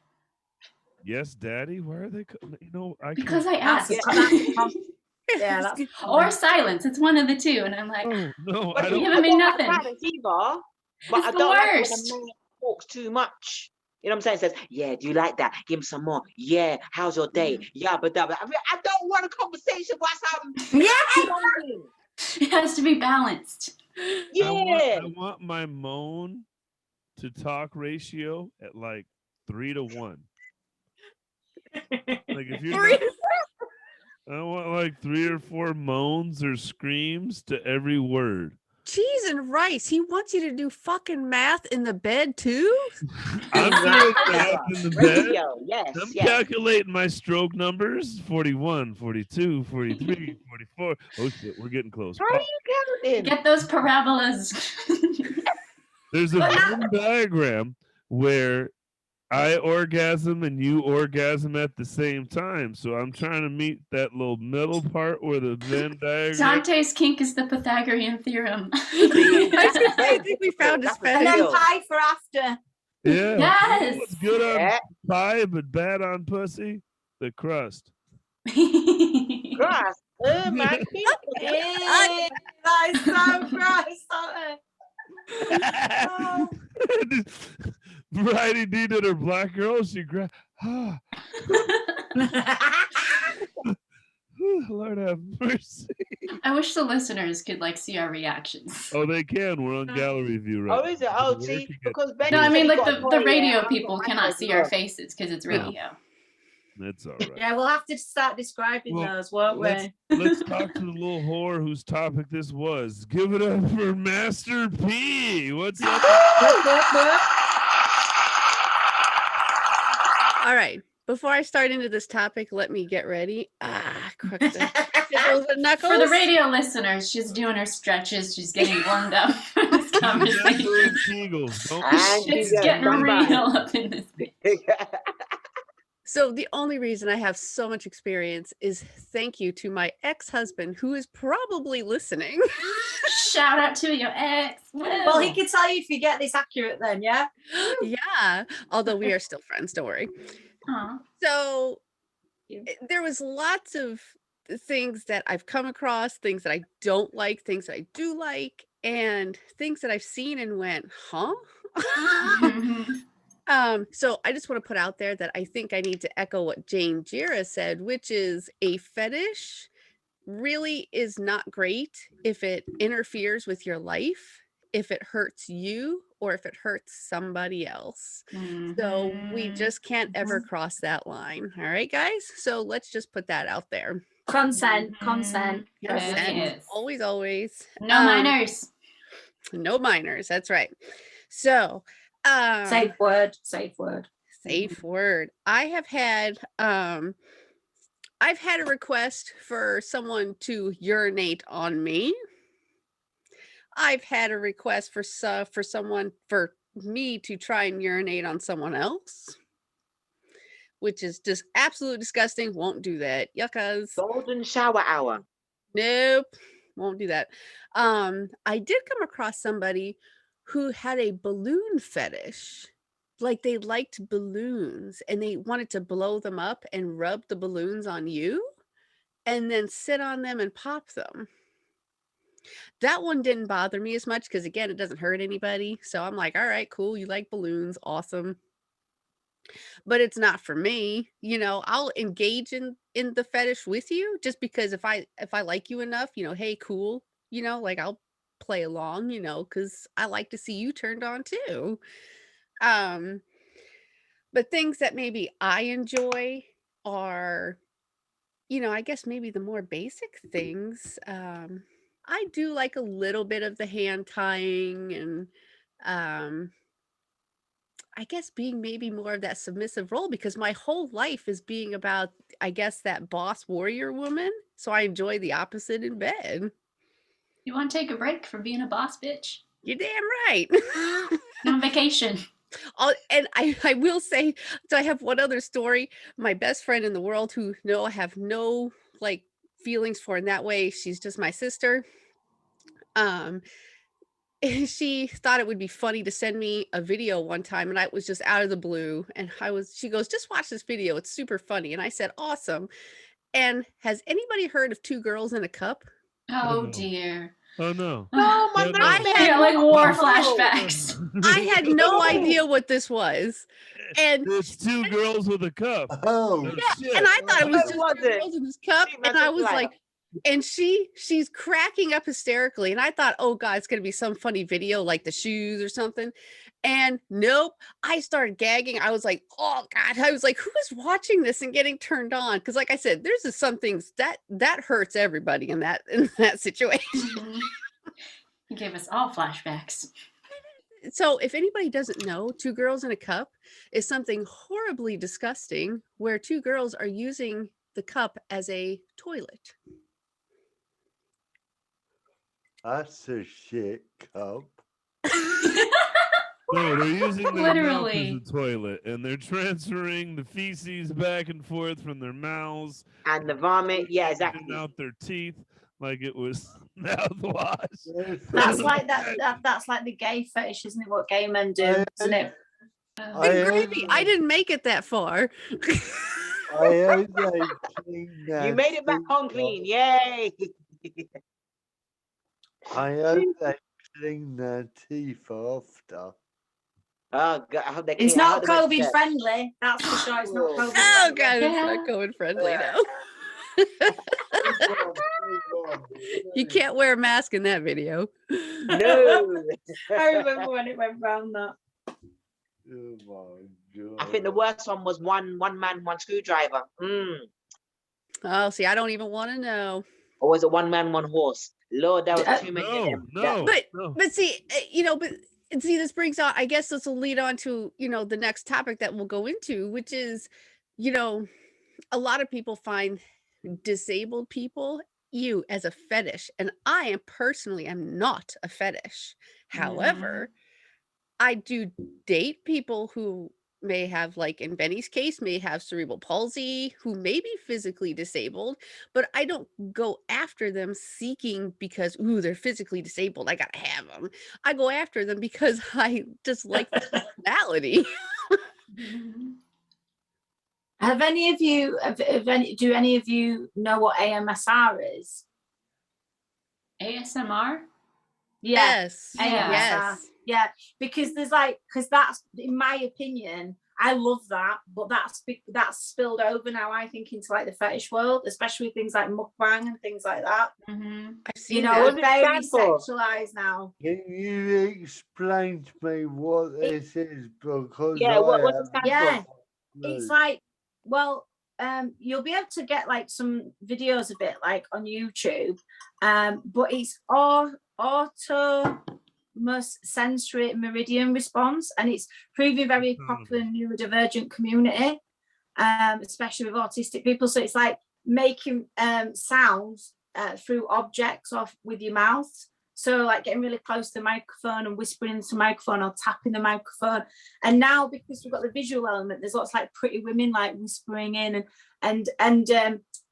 Yes, daddy. Why are they? Because I asked. Yeah, or silence. It's one of the two, and I'm like, no, I don't. Giving me nothing. Either, but it's I don't like when a man talks too much. You know what I'm saying? Says, yeah, do you like that? Give him some more. Yeah, how's your day? Yeah, but I don't want a conversation whilst I'm. It has to be balanced. Yeah. I want my moan to talk ratio at like 3 to 1. Like if you're not, I want like 3 or 4 moans or screams to every word. Cheese and rice. He wants you to do fucking math in the bed too? I'm doing math in the bed. Yes, I'm calculating my stroke numbers. 41, 42, 43, 44. Oh shit, we're getting close. How are you counting? Get those parabolas. There's a Venn diagram where I orgasm and you orgasm at the same time. So I'm trying to meet that little middle part where the Venn diagram. Dante's kink is the Pythagorean theorem. I think we found his fetish. And then pie for after. Yeah. Yes. What's good on pie but bad on pussy? The crust. Crust? Oh my God. That is so gross. Bridie needed her black girl. She grabbed. Lord have mercy. I wish the listeners could like see our reactions. Oh, they can. We're on gallery view right now. Oh, is it? Oh, see, because no, I mean like the radio people cannot see our faces because it's radio. That's all right. Yeah, we'll have to start describing those, won't we? Let's talk to the little whore whose topic this was. Give it up for Master P. What's up? All right. Before I start into this topic, let me get ready. For the radio listeners, she's doing her stretches. She's getting warmed up for this conversation. She's getting real up in this bitch. So the only reason I have so much experience is thank you to my ex-husband who is probably listening. Shout out to your ex. Well, he can tell you if you get this accurate then, yeah? Yeah. Although we are still friends, don't worry. Aww. So there was lots of things that I've come across, things that I don't like, things that I do like, and things that I've seen and went, huh? So I just want to put out there that I think I need to echo what Janejira said, which is a fetish really is not great if it interferes with your life, if it hurts you, or if it hurts somebody else. So we just can't ever cross that line. All right, guys? So let's just put that out there. Consent. Yes. Always, always. No minors. No minors. That's right. So safe word. I have had I've had a request for someone to urinate on me. I've had a request for me to try and urinate on someone else, which is just absolutely disgusting. Won't do that. Yuckas. Golden shower hour. Nope. Won't do that. I did come across somebody who had a balloon fetish. Like they liked balloons and they wanted to blow them up and rub the balloons on you and then sit on them and pop them. That one didn't bother me as much because, again, it doesn't hurt anybody. So I'm like, all right, cool. You like balloons. Awesome. But it's not for me. I'll engage in the fetish with you just because if I like you enough, hey, cool, like I'll play along, because I like to see you turned on too. But things that maybe I enjoy are, I guess maybe the more basic things. I do like a little bit of the hand tying and I guess being maybe more of that submissive role because my whole life is being about, I guess, that boss warrior woman. So I enjoy the opposite in bed. You want to take a break from being a boss bitch? You're damn right. On vacation. And I will say, so I have one other story. My best friend in the world who I have no like feelings for in that way. She's just my sister. She thought it would be funny to send me a video one time and I was just out of the blue and she goes, just watch this video. It's super funny. And I said, awesome. And has anybody heard of Two Girls in a Cup? Oh dear. Oh no. Oh my No, no. God. I got like war flashbacks. I had no idea what this was. And It's two girls with a cup. Oh, Shit. and I thought it was What just was two it? girls in this cup. See, And that's I was like- like, and she's cracking up hysterically. And I thought, oh God, it's gonna be some funny video like the shoes or something. And nope, I started gagging. I was like, oh God, I was like, who is watching this and getting turned on? Because like I said, there's just some things that hurts everybody in that situation. Mhm. You gave us all flashbacks. So if anybody doesn't know, Two Girls in a Cup is something horribly disgusting where two girls are using the cup as a toilet. that's a shit cup. No, they're using their Literally. mouth as a toilet, and they're transferring the feces back and forth from their mouths. And the vomit. Yeah, and exactly. out their teeth like it was mouthwash. That's like that's like the gay fetish, isn't it? What gay men do, isn't it? Big gravy. I didn't make it that far. I hope they clean their You made it back teeth home off. clean. Yay. I hope they clean their teeth after. Oh God, I hope they It's clean- I not hope they make COVID sense. friendly. That's for sure. It's not Oh. COVID Oh friendly. God, it's Yeah. not COVID friendly Yeah. now. You can't wear a mask in that video. No. I remember when it went round that. Oh my God. I think the worst one was one man, one screwdriver. Oh, see, I don't even want to know. Or was it one man, one horse? Lord, that was too many of No, them. no, But no. but see, this brings on. I guess this will lead on to the next topic that we'll go into, which is, a lot of people find disabled people as a fetish, and I am not a fetish. However, I do date people who may have, like in Benny's case, may have cerebral palsy, who may be physically disabled, but I don't go after them seeking because, ooh, they're physically disabled, I gotta have them. I go after them because I just like the personality. Have any of you? Do any of you know what AMSR is? ASMR? Yeah. Yes. AMSR. Yes. Yeah, because that's, in my opinion, I love that, but that's spilled over now, I think, into like the fetish world, especially with things like mukbang and things like that. I've seen It's What does it very stand for? sexualized now. Can you explain to me what this is? Because Yeah, what's it stand Yeah. for? It's like, well, you'll be able to get like some videos of it like on YouTube, but it's autonomous sensory meridian response, and it's proving very popular in the neurodivergent community, especially with autistic people. So it's like making sounds through objects off with your mouth. So like getting really close to the microphone and whispering into the microphone or tapping the microphone. And now because we've got the visual element, there's lots of like pretty women like whispering in and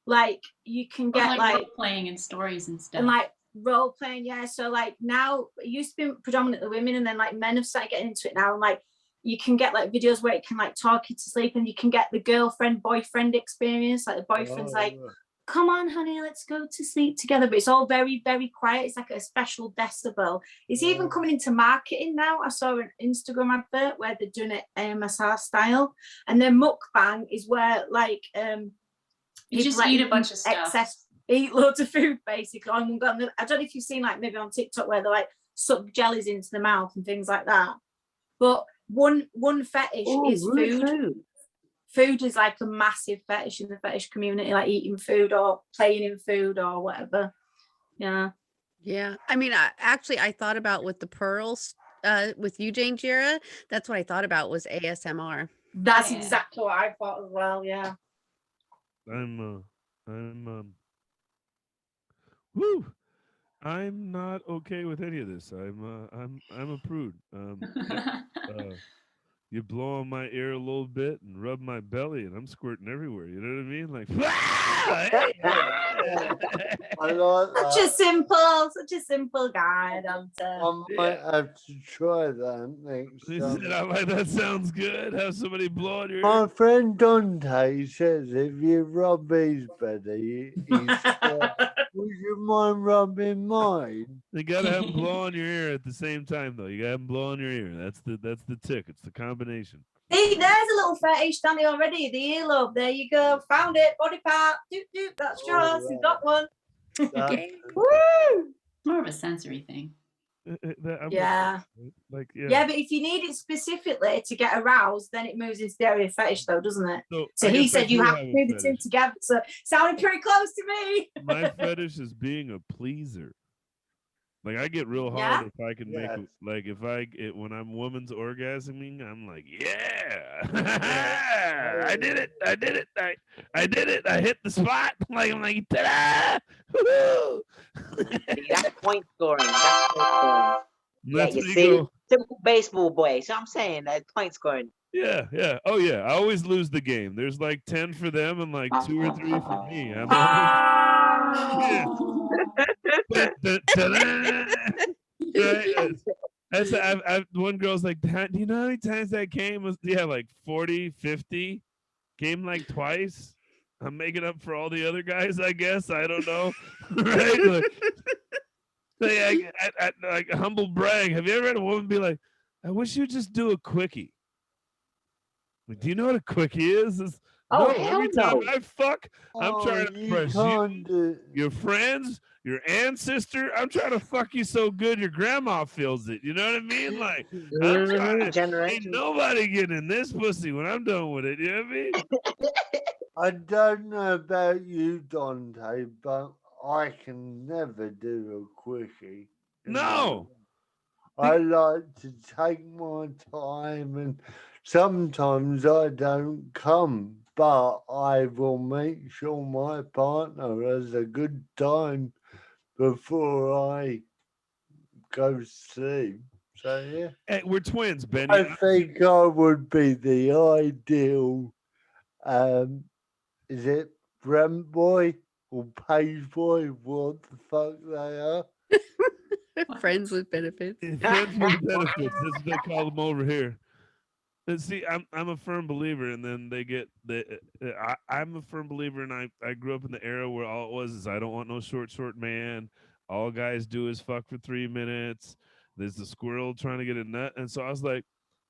like you can get like role playing and stories and stuff. and like role playing, yeah. So like now it used to be predominantly women, and then like men have started getting into it now, and like you can get like videos where it can like talk you to sleep, and you can get the girlfriend boyfriend experience. Like the boyfriend's like, come on honey, let's go to sleep together, but it's all very, very quiet. It's like a special decibel. It's even coming into marketing now. I saw an Instagram advert where they're doing it AMSR style, and their mukbang is where like you just eat a bunch of stuff, eat loads of food basically on one go. I don't know if you've seen like maybe on TikTok where they like suck jellies into the mouth and things like that. But one fetish is food. Food is like a massive fetish in the fetish community, like eating food or playing in food or whatever. Yeah. Yeah. I mean, I thought about with the pearls, with you, Janejira, that's what I thought about was ASMR. That's exactly what I thought as well. Yeah. Woo! I'm not okay with any of this. I'm a prude. You blow on my ear a little bit and rub my belly, and I'm squirting everywhere. You know what I mean? Like, I like such a simple guy. I might have to try that next He time. said, I'm like, that sounds good. Have somebody blow on your My ear. friend Duante says if you rub his belly, he's would you mind rubbing mine? You gotta have them blow on your ear at the same time, though. You gotta have them blow on your ear. That's the tick. It's the combination. See, there's a little fetish, Danny, already. The earlobe. There you go. Found it. Body part. Doop, doop. That's yours. You got one. Woo! More of a sensory thing. Yeah. Yeah, but if you need it specifically to get aroused, then it moves into the area of fetish, though, doesn't it? So he said you have to move the two together. So sounded pretty close to me. My fetish is being a pleaser. Like I get real hard if I can make it. Like if when I'm woman's orgasming, I'm like, yeah, I did it, I did it, I did it, I hit the spot. Like I'm like, ta-da! That's point scoring. That's point scoring. Yeah, you see, simple baseball boy. So I'm saying that point scoring. Yeah, yeah. Oh yeah. I always lose the game. There's like 10 for them and like 2 or 3 for me. I'm right? That's one girl's like, do you know how many times that game was? Yeah, like 40, 50. Came like twice. I'm making up for all the other guys, I guess. I don't know. Right? Like humble brag. Have you ever had a woman be like, I wish you'd just do a quickie? Like, do you know what a quickie is? No, every time I fuck, I'm trying to impress you, your friends, your ancestor. I'm trying to fuck you so good your grandma feels it. You know what I mean? Like, I'm trying, ain't nobody getting in this pussy when I'm done with it. You know what I mean? I don't know about you, Dante, but I can never do a quickie. No. I like to take my time, and sometimes I don't come, but I will make sure my partner has a good time before I go to sleep. So yeah. Hey, we're twins, Benny. I think I would be the ideal is it Brent boy or Page boy? What the fuck they are? Friends with benefits. Friends with benefits. That's what they call them over here. And see, I'm a firm believer, and then they get I'm a firm believer, and I grew up in the era where all it was is I don't want no short man. All guys do is fuck for 3 minutes. There's the squirrel trying to get a nut, and so I was like,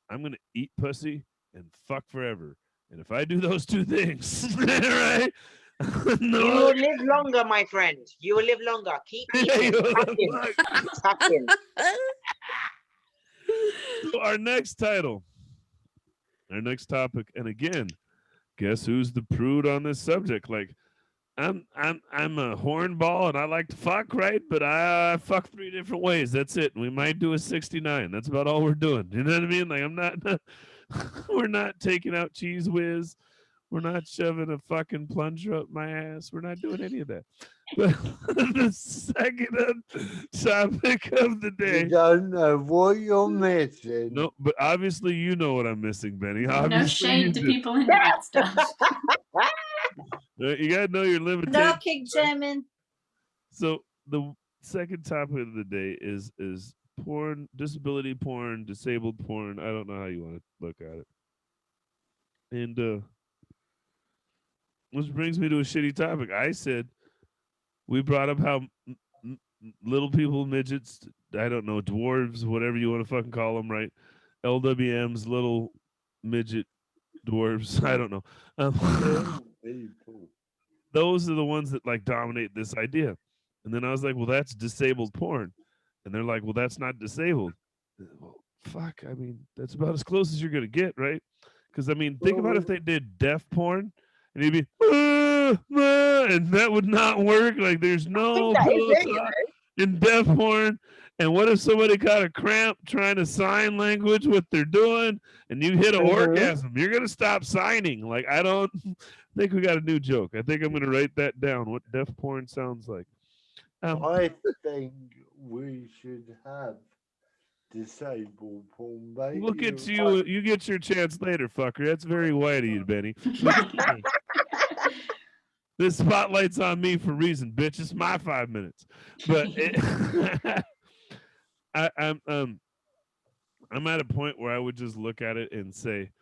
I'm gonna eat pussy and fuck forever. And if I do those 2 things, right? You will live longer, my friend. You will live longer. Keep eating. Sucking. So our next title, our next topic, and again, guess who's the prude on this subject? Like, I'm a hornball and I like to fuck, right? But I fuck 3 different ways. That's it. We might do a 69. That's about all we're doing. You know what I mean? Like I'm not we're not taking out Cheese Whiz. We're not shoving a fucking plunger up my ass. We're not doing any of that. But the second topic of the You day. don't know what you're missing. No, but obviously you know what I'm missing, Benny. No Obviously shade you to do. people into that stuff. You gotta know your limitations. No kick German. So the second topic of the day is porn, disability porn, disabled porn. I don't know how you want to look at it. And which brings me to a shitty topic. I said we brought up how little people, midgets, I don't know, dwarves, whatever you want to fucking call them, right? LWMs, little midget dwarves. I don't know. People. Those are the ones that like dominate this idea. And then I was like, well, that's disabled porn. And they're like, well, that's not disabled. Well, fuck. I mean, that's about as close as you're going to get, right? Because, I mean, think about if they did deaf porn and he'd be, and that would not work. Like, there's no that is pillow it, you talk in deaf porn. And what if somebody got a cramp trying to sign language what they're doing and you hit an orgasm? You're going to stop signing. Like, I don't think we got a new joke. I think I'm going to write that down, what deaf porn sounds like. I think we should have disabled porn, baby. We'll get to you. You get your chance later, fucker. That's very white of you, Benny. This spotlight's on me for a reason, bitch. It's my 5 minutes. But I'm at a point where I would just look at it and say,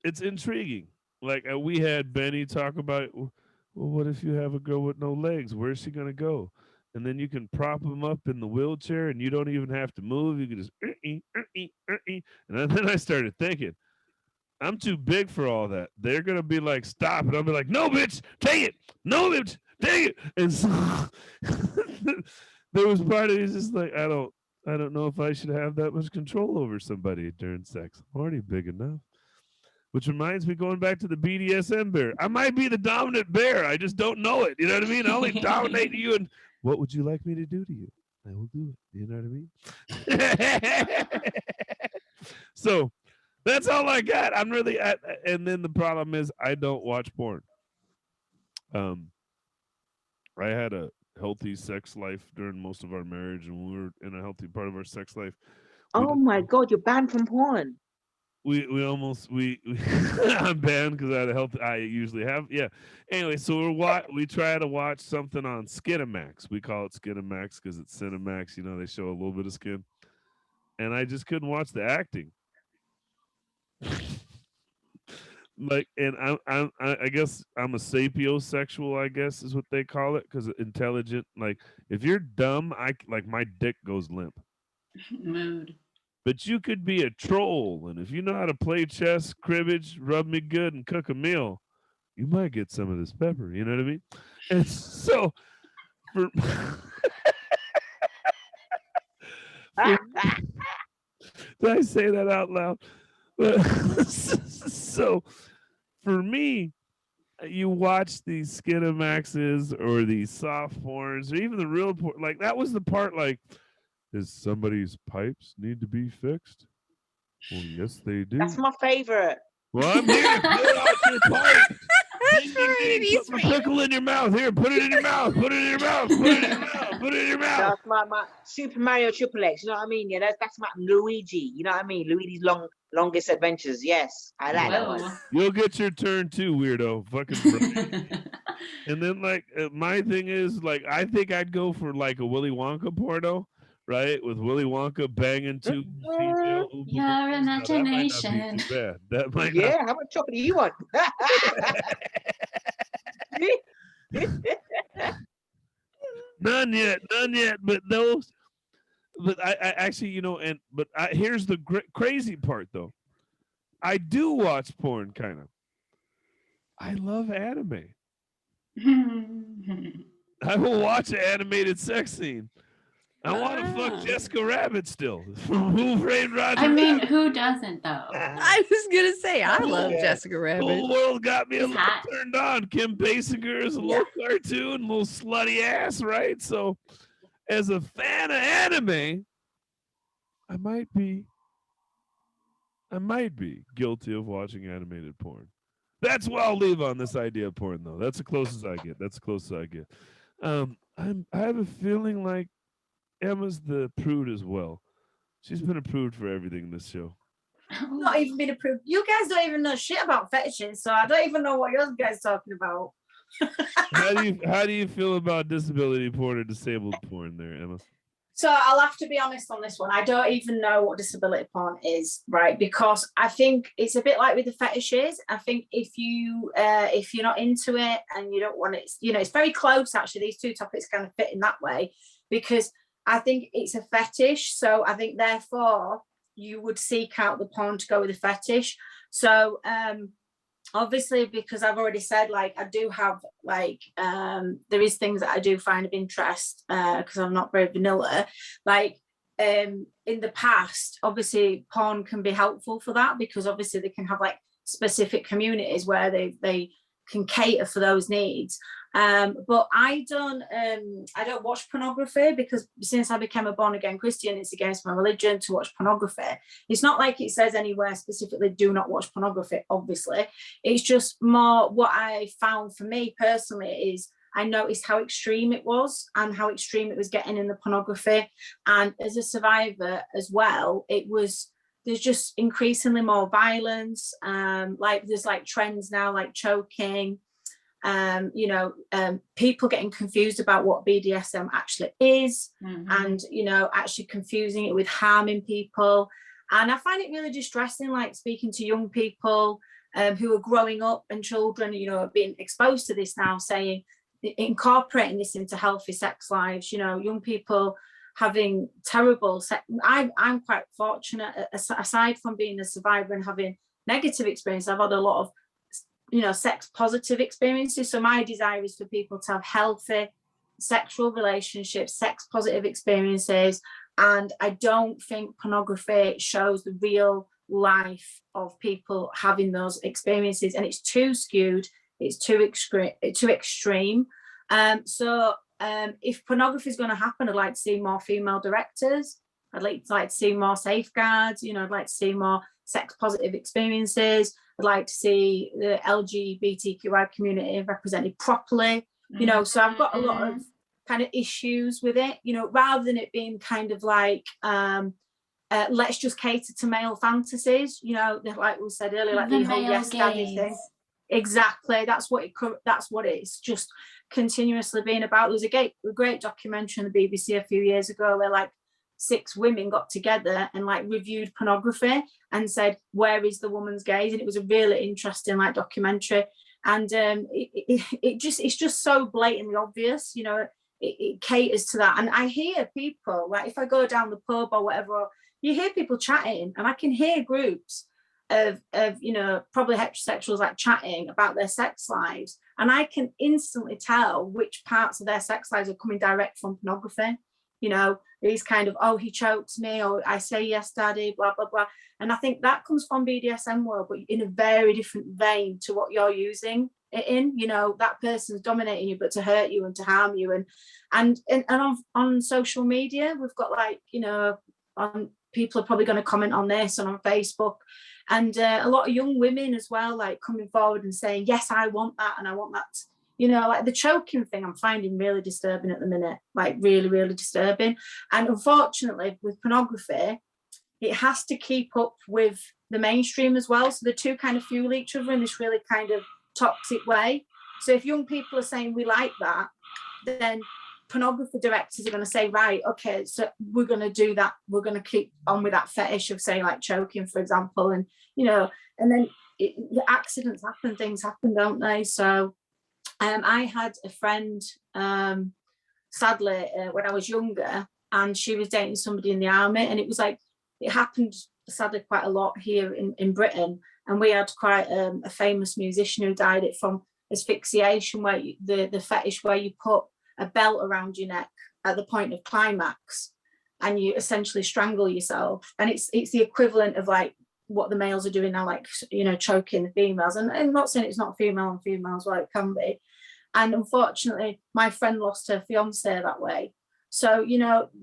it's intriguing. Like we had Benny talk about, well, what if you have a girl with no legs? Where's she gonna go? And then you can prop them up in the wheelchair, and you don't even have to move. You can just and then I started thinking, I'm too big for all that. They're gonna be like, stop, and I'll be like, no, bitch, take it, no, bitch, take it. And so there was part of me just like, I don't know if I should have that much control over somebody during sex. I'm already big enough. Which reminds me, going back to the BDSM bear, I might be the dominant bear. I just don't know it. You know what I mean? I only dominate you. And what would you like me to do to you? I will do it. You know what I mean? So that's all I got. I'm really at, and then the problem is I don't watch porn. I had a healthy sex life during most of our marriage, and we were in a healthy part of our sex life. Oh my God, you're banned from porn. We I'm banned because I had a health. I usually have, yeah. Anyway, so we try to watch something on Skinamax. We call it Skinamax because it's Cinemax. You know, they show a little bit of skin, and I just couldn't watch the acting. Like, and I guess I'm a sapiosexual. I guess is what they call it, because intelligent. Like, if you're dumb, my dick goes limp. Mood. But you could be a troll, and if you know how to play chess, cribbage, rub me good, and cook a meal, you might get some of this pepper. You know what I mean? And so, for did I say that out loud? But so, for me, you watch these Skinamaxes or these soft porns or even the real porn. Like, that was the part, like, does somebody's pipes need to be fixed? Well, yes, they do. That's my favorite. Well, I'm here to clear out your pipes. Put my pickle in your mouth. Here, put it in your mouth. Put it in your mouth. Put it in your mouth. Put it in your mouth. That's my Super Mario Triple X. You know what I mean? Yeah, that's my Luigi. You know what I mean? Luigi's longest adventures. Yes, I like that one. You'll get your turn too, weirdo. Fucking. And then, like, my thing is, like, I think I'd go for like a Willy Wonka porno. Right, with Willy Wonka banging two female. Your imagination. That might yeah, how much chocolate do you want? None yet. But those. But I actually, you know, here's the crazy part though. I do watch porn, kind of. I love anime. I will watch an animated sex scene. I want to fuck Jessica Rabbit still. Who framed Roger I mean, Rabbit? who doesn't though? I was gonna say I love Jessica The Rabbit. whole world got me a She's little hot. turned on. Kim Basinger is a little cartoon, a little slutty ass, right? So, as a fan of anime, I might be guilty of watching animated porn. That's where I'll leave on this idea of porn, though. That's the closest I get. That's the closest I get. I have a feeling like Emma's the prude as well. She's been approved for everything in this show. Not even been approved. You guys don't even know shit about fetishes, so I don't even know what you guys are talking about. How do you feel about disability porn or disabled porn there, Emma? So I'll have to be honest on this one. I don't even know what disability porn is, right? Because I think it's a bit like with the fetishes. I think if you're not into it and you don't want it, it's very close actually. These two topics kind of fit in that way because I think it's a fetish. So I think therefore you would seek out the porn to go with the fetish. So obviously, because I've already said, like, I do have, like, there is things that I do find of interest because I'm not very vanilla. Like, in the past, obviously, porn can be helpful for that because obviously they can have, like, specific communities where they can cater for those needs. But I don't watch pornography because since I became a born again Christian, it's against my religion to watch pornography. It's not like it says anywhere specifically do not watch pornography, obviously. It's just more what I found for me personally is I noticed how extreme it was and how extreme it was getting in the pornography. And as a survivor as well, there's just increasingly more violence. Like there's like trends now, like choking, people getting confused about what BDSM actually is, and actually confusing it with harming people. And I find it really distressing, like speaking to young people who are growing up and children, are being exposed to this now, saying incorporating this into healthy sex lives. Young people having terrible sex. I'm quite fortunate, aside from being a survivor and having negative experience, I've had a lot of sex positive experiences. So my desire is for people to have healthy sexual relationships, sex positive experiences. And I don't think pornography shows the real life of people having those experiences. And it's too skewed, it's too extreme. So if pornography is going to happen, I'd like to see more female directors. I'd like to see more safeguards. I'd like to see more sex positive experiences. I'd like to see the LGBTQI community represented properly, so I've got a lot of kind of issues with it, rather than it being kind of like, let's just cater to male fantasies, like we said earlier, like the whole yes daddy thing. Exactly. That's what it's just continuously being about. There was a great documentary on the BBC a few years ago where like 6 women got together and like reviewed pornography and said, where is the woman's gaze? And it was a really interesting like documentary. And it's just so blatantly obvious, it caters to that. And I hear people, like if I go down the pub or whatever, you hear people chatting, and I can hear groups of probably heterosexuals like chatting about their sex lives. And I can instantly tell which parts of their sex lives are coming direct from pornography. These kind of, oh, he chokes me, or I say yes daddy, blah blah blah. And I think that comes from BDSM world, but in a very different vein to what you're using it in. That person's dominating you but to hurt you and to harm you. And on social media we've got like, people are probably going to comment on this and on Facebook, and a lot of young women as well, like coming forward and saying, yes, I want that, and I want that. Like the choking thing I'm finding really disturbing at the minute, like really, really disturbing. And unfortunately with pornography, it has to keep up with the mainstream as well. So the two kind of fuel each other in this really kind of toxic way. So if young people are saying we like that, then pornography directors are going to say, right, okay, so we're going to do that. We're going to keep on with that fetish of, say, like choking, for example. And, and then the accidents happen, things happen, don't they? So I had a friend, sadly, when I was younger, and she was dating somebody in the army, and it was like, it happened sadly quite a lot here in Britain. And we had quite a famous musician who died from asphyxiation, where the fetish where you put a belt around your neck at the point of climax and you essentially strangle yourself. And it's the equivalent of like what the males are doing now, like, choking the females. And I'm not saying it's not female on females, well, it can be. And unfortunately, my friend lost her fiance that way. So,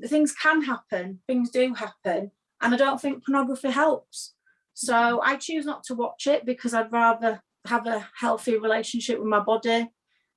things can happen, things do happen. And I don't think pornography helps. So I choose not to watch it because I'd rather have a healthy relationship with my body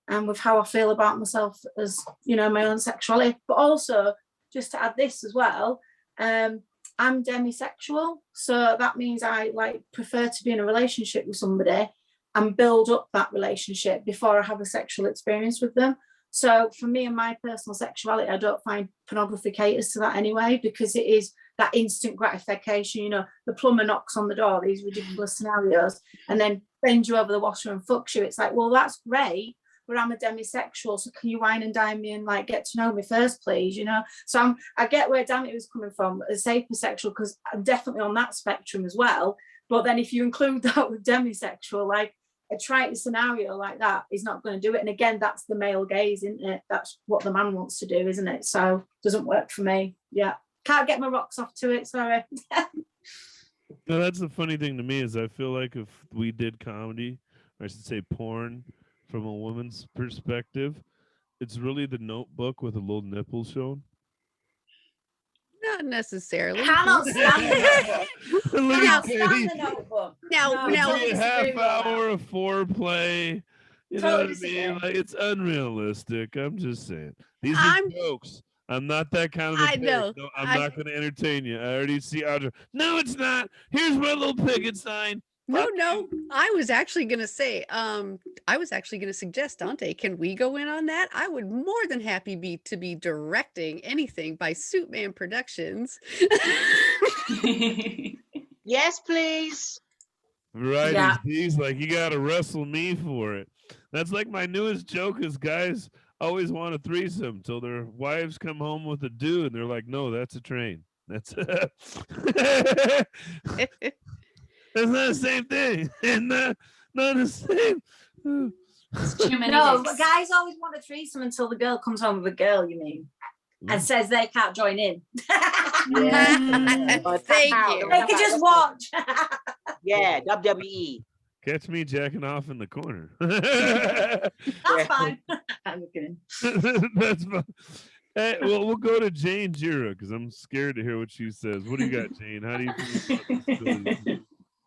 and with how I feel about myself as, my own sexuality. But also, just to add this as well, I'm demisexual. So that means I prefer to be in a relationship with somebody and build up that relationship before I have a sexual experience with them. So for me and my personal sexuality, I don't find pornography caters to that anyway, because it is that instant gratification. The plumber knocks on the door, these ridiculous scenarios, and then bends you over the washer and fucks you. It's like, well, that's great, but I'm a demisexual, so can you wine and dine me and get to know me first, please? So I get where Danny was coming from, as sapiosexual, because I'm definitely on that spectrum as well. But then if you include that with demisexual, a trite scenario like that is not going to do it. And again, that's the male gaze, isn't it? That's what the man wants to do, isn't it? So it doesn't work for me. Yeah. Can't get my rocks off to it, sorry. No, that's the funny thing to me is I feel like if we did comedy, or I should say porn, from a woman's perspective, it's really The Notebook with a little nipple shown. Not necessarily. Cannot stand the Notebook. Look Cannot at stand Katie. the Notebook. Now- No, It'd now- be a half hour of foreplay. You know Totally what I disagree. mean? It's unrealistic. I'm just saying. These are I'm- jokes. I'm not that kind of a I pig. know. No, I'm not going to entertain you. I already see Audra. No, it's not. Here's my little picket sign. No. I was actually going to say, I was actually going to suggest, Dante, can we go in on that? I would more than happy to be directing anything by Suitman Productions. Yes, please. Right. Yeah. He's like, you got to wrestle me for it. That's like my newest joke is guys always want a threesome till their wives come home with a dude and they're like, no, that's a train. That's that's not the same thing. And not the same. It's too many No, dicks. but guys always want a threesome until the girl comes home with a girl, you mean? And says they can't join in. Mm. Thank How? you. They can just watch. Yeah, WWE. Catch me jacking off in the corner. That's fine. I'm kidding. That's fine. Hey, well, we'll go to Janejira because I'm scared to hear what she says. What do you got, Jane? How do you feel about disabilities?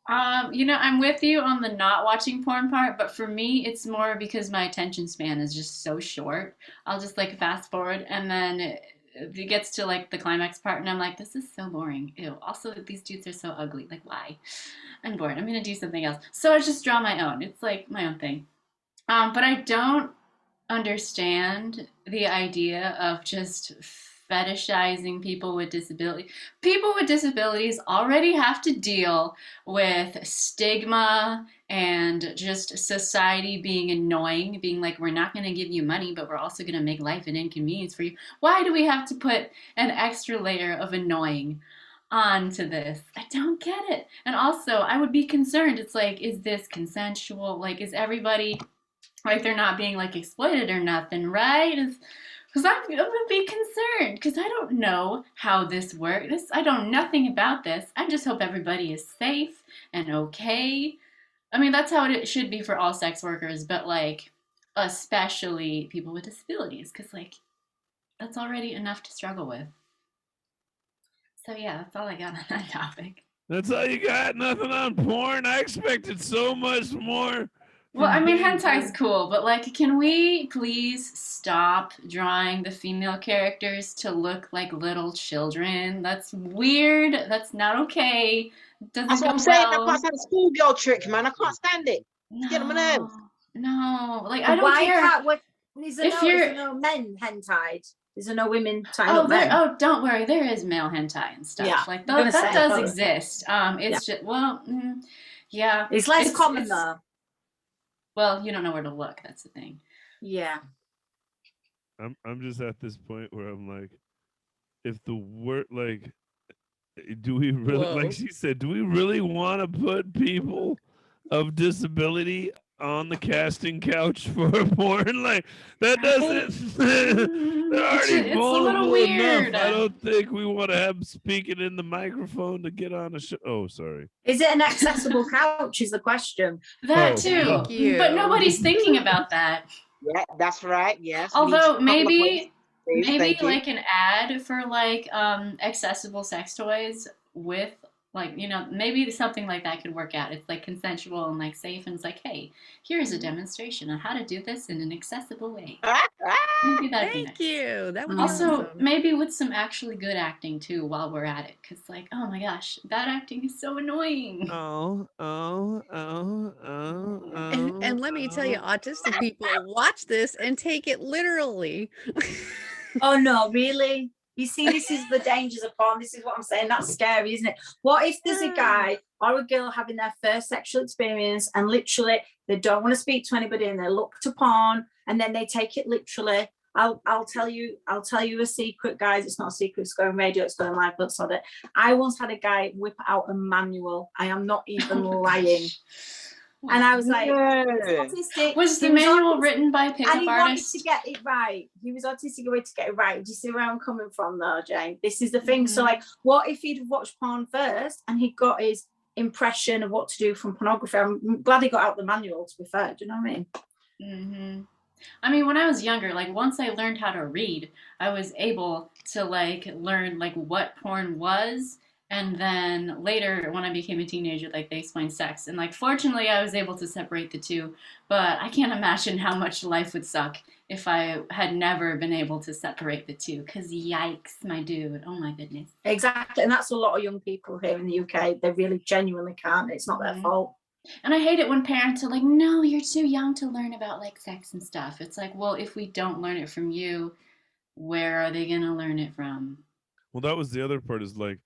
I'm with you on the not watching porn part, but for me, it's more because my attention span is just so short. I'll just fast forward, and then it gets to the climax part, and I'm like, this is so boring. Ew. Also, these dudes are so ugly. Why? I'm bored. I'm gonna do something else. So I just draw my own. It's my own thing. But I don't understand the idea of just fetishizing people with disabilities. People with disabilities already have to deal with stigma and just society being annoying, being like, we're not going to give you money, but we're also going to make life an inconvenience for you. Why do we have to put an extra layer of annoying onto this? I don't get it. And also, I would be concerned. It's is this consensual? Is everybody they're not being exploited or nothing, right? Because I'm gonna be concerned because I don't know how this works. I know nothing about this. I just hope everybody is safe and okay. I mean, that's how it should be for all sex workers, but especially people with disabilities, because that's already enough to struggle with. So yeah, that's all I got on that topic. That's all you got? Nothing on porn? I expected so much more. Well, I mean, hentai's cool, but can we please stop drawing the female characters to look like little children? That's weird. That's not okay. Doesn't That's what go I'm saying. I well. can't stand the schoolgirl trick, man. I can't stand it. Get on my nerves. No, I don't care. Is If there you're- no men hentai? Is there no women tying Oh, up men? don't worry. There is male hentai and stuff. Yeah, That gonna say, does probably. exist. It's just yeah. It's less common though. Well, you don't know where to look. That's the thing. Yeah. I'm just at this point where I'm like, if the word do we really Whoa. she said, do we really want to put people of disability on the casting couch for porn? That doesn't they're already It's a vulnerable little weird. enough. I don't think we want to have them speaking in the microphone to get on a show. Oh, sorry. Is it an accessible couch? Is the question. That Oh, too. thank you. But nobody's thinking about that. Yeah, that's right. Yes. Although Needs a couple of maybe ways, please. Thank you. an ad for accessible sex toys with Like, maybe something like that could work out. It's like consensual and like safe, and it's like, hey, here's a demonstration on how to do this in an accessible way. Maybe that'd be Thank nice. you. That would be Also, awesome. maybe with some actually good acting too while we're at it, because like, oh my gosh, bad acting is so annoying. And let me tell you, autistic people watch this and take it literally. Oh no, really? You see, this is the dangers of porn. This is what I'm saying. That's scary, isn't it? What if there's a guy or a girl having their first sexual experience and literally they don't want to speak to anybody and they look to porn and then they take it literally? I'll tell you a secret, guys. It's not a secret. It's going radio. It's going live. But so that I once had a guy whip out a manual. I am not even lying. And I was like, autistic. Was the manual written by a pickup and he artist? wanted to get it right. He was autistic away to get it right. Do you see where I'm coming from though, Jane? This is the thing. So like, what if he'd watched porn first and he got his impression of what to do from pornography? I'm glad he got out the manual, to be fair. Do you know what I mean? I mean, when I was younger, like once I learned how to read, I was able to like learn like what porn was. And then later, when I became a teenager, like they explained sex. And like, fortunately, I was able to separate the two. But I can't imagine how much life would suck if I had never been able to separate the two. Because yikes, my dude. Oh my goodness. Exactly. And that's a lot of young people here in the UK. They really genuinely can't. It's not their fault. And I hate it when parents are like, no, you're too young to learn about like sex and stuff. It's like, well, if we don't learn it from you, where are they going to learn it from? Well, that was the other part is like,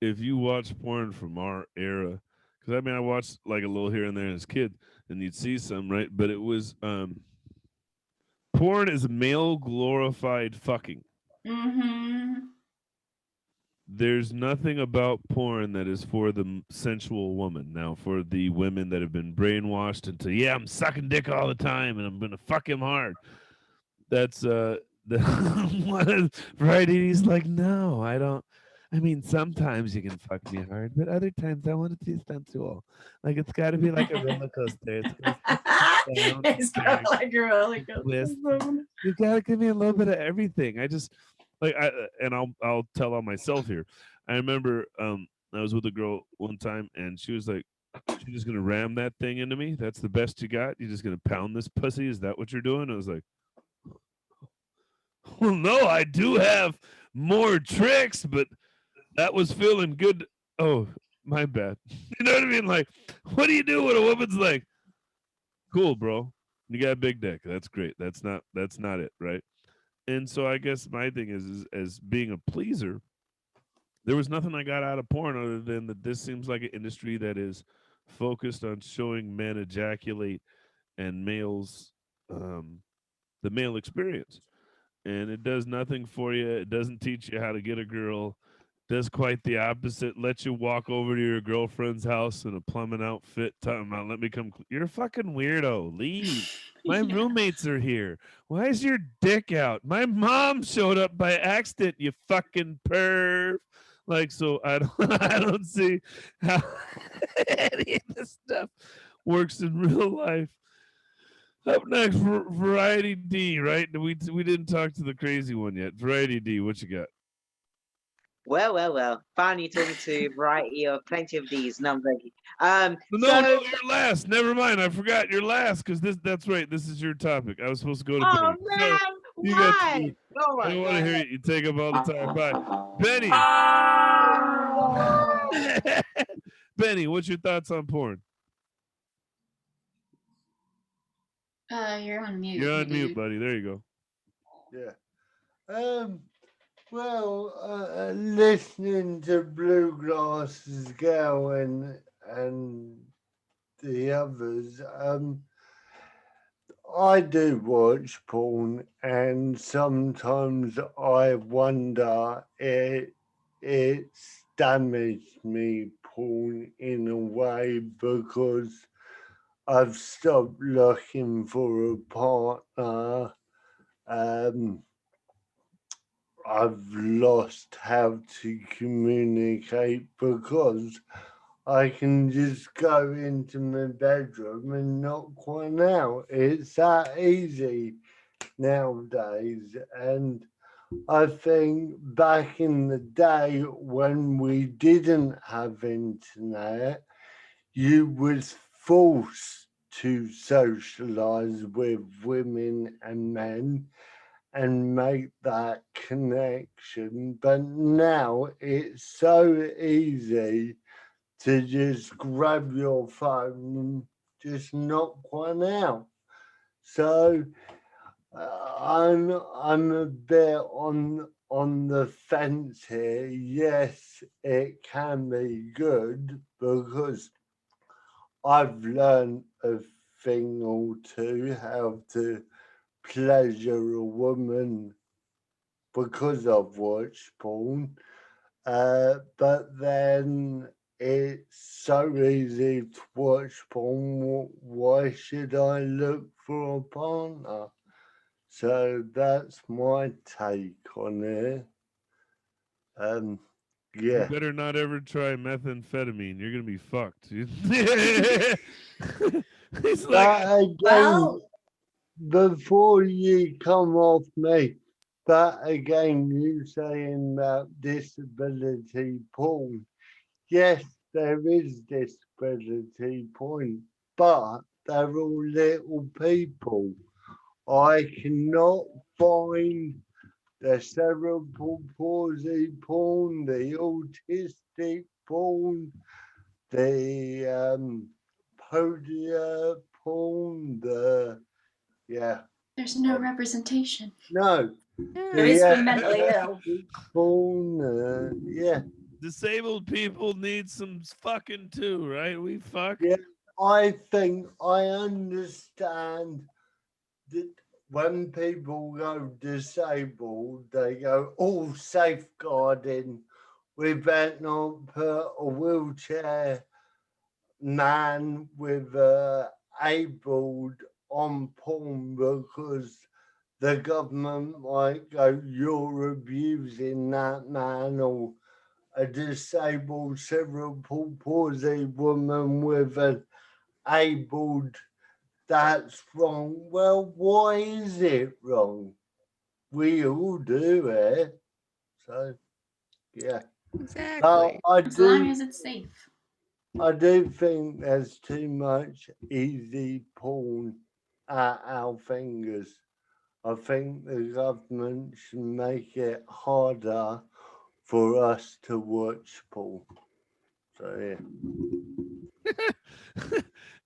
if you watch porn from our era, because I mean, I watched like a little here and there as a kid, and you'd see some, right? But it was porn is male glorified fucking. There's nothing about porn that is for the sensual woman. Now, for the women that have been brainwashed into, yeah, I'm sucking dick all the time and I'm gonna fuck him hard. That's the Variety's like, no, I don't. I mean, sometimes you can fuck me hard, but other times I want it to be sensual. Like it's got to be like a roller coaster. It's kind of like a roller coaster. You got to give me a little bit of everything. I just like I'll tell on myself here. I remember I was with a girl one time and she was like, "You're just gonna ram that thing into me? That's the best you got? You're just gonna pound this pussy? Is that what you're doing?" I was like, well, no, I do have more tricks, but that was feeling good. Oh, my bad. You know what I mean? Like, what do you do when a woman's like, cool, bro, you got a big dick. That's great. That's not it, right? And so I guess my thing is as being a pleaser, there was nothing I got out of porn other than that this seems like an industry that is focused on showing men ejaculate and males the male experience. And it does nothing for you. It doesn't teach you how to get a girl. Does quite the opposite. Let you walk over to your girlfriend's house in a plumbing outfit. Talking about, let me come. You're a fucking weirdo. Leave. My roommates are here. Why is your dick out? My mom showed up by accident. You fucking perv. Like, so I don't see how any of this stuff works in real life. Up next, Variety D, right? We didn't talk to the crazy one yet. Variety D, what you got? Well. Finally talking to Variety of plenty of these. No, I'm joking. No, you're last. Never mind. I forgot you're last because that's right. This is your topic. I was supposed to go to oh Benny. man, You why? I don't want to hear you take up all the time. Bye, Benny. Benny, what's your thoughts on porn? You're on mute. You're on mute, buddy. There you go. Yeah. Well, listening to Bluegrass's girl and the others, I do watch porn, and sometimes I wonder it's damaged me, porn, in a way, because I've stopped looking for a partner. I've lost how to communicate because I can just go into my bedroom and knock one out. It's that easy nowadays. And I think back in the day when we didn't have internet, you was forced to socialize with women and men and make that connection. But now it's so easy to just grab your phone and just knock one out. So I'm a bit on the fence here. Yes, it can be good because I've learned a thing or two how to pleasure a woman because I've watched porn. But then it's so easy to watch porn. Why should I look for a partner? So that's my take on it. You Yeah. better not ever try methamphetamine. You're gonna be fucked. He's like, But again, Well, before you come off me, but again, you saying about disability porn. Yes, there is disability porn, but they're all little people. I cannot find the cerebral palsy porn, the autistic porn, the podia porn, yeah, There's no representation. no, there is the for the mentally ill. porn, yeah. disabled people need some fucking too, right? We fuck. Yeah, I think I understand that when people go disabled, they go, oh, safeguarding. We better not put a wheelchair man with abled on porn because the government might go, you're abusing that man, or a disabled cerebral palsy woman with an abled, that's wrong. Well, why is it wrong? We all do it. So, yeah. Exactly. As long as it's safe. I do think there's too much easy porn at our fingers. I think the government should make it harder for us to watch porn. So, yeah.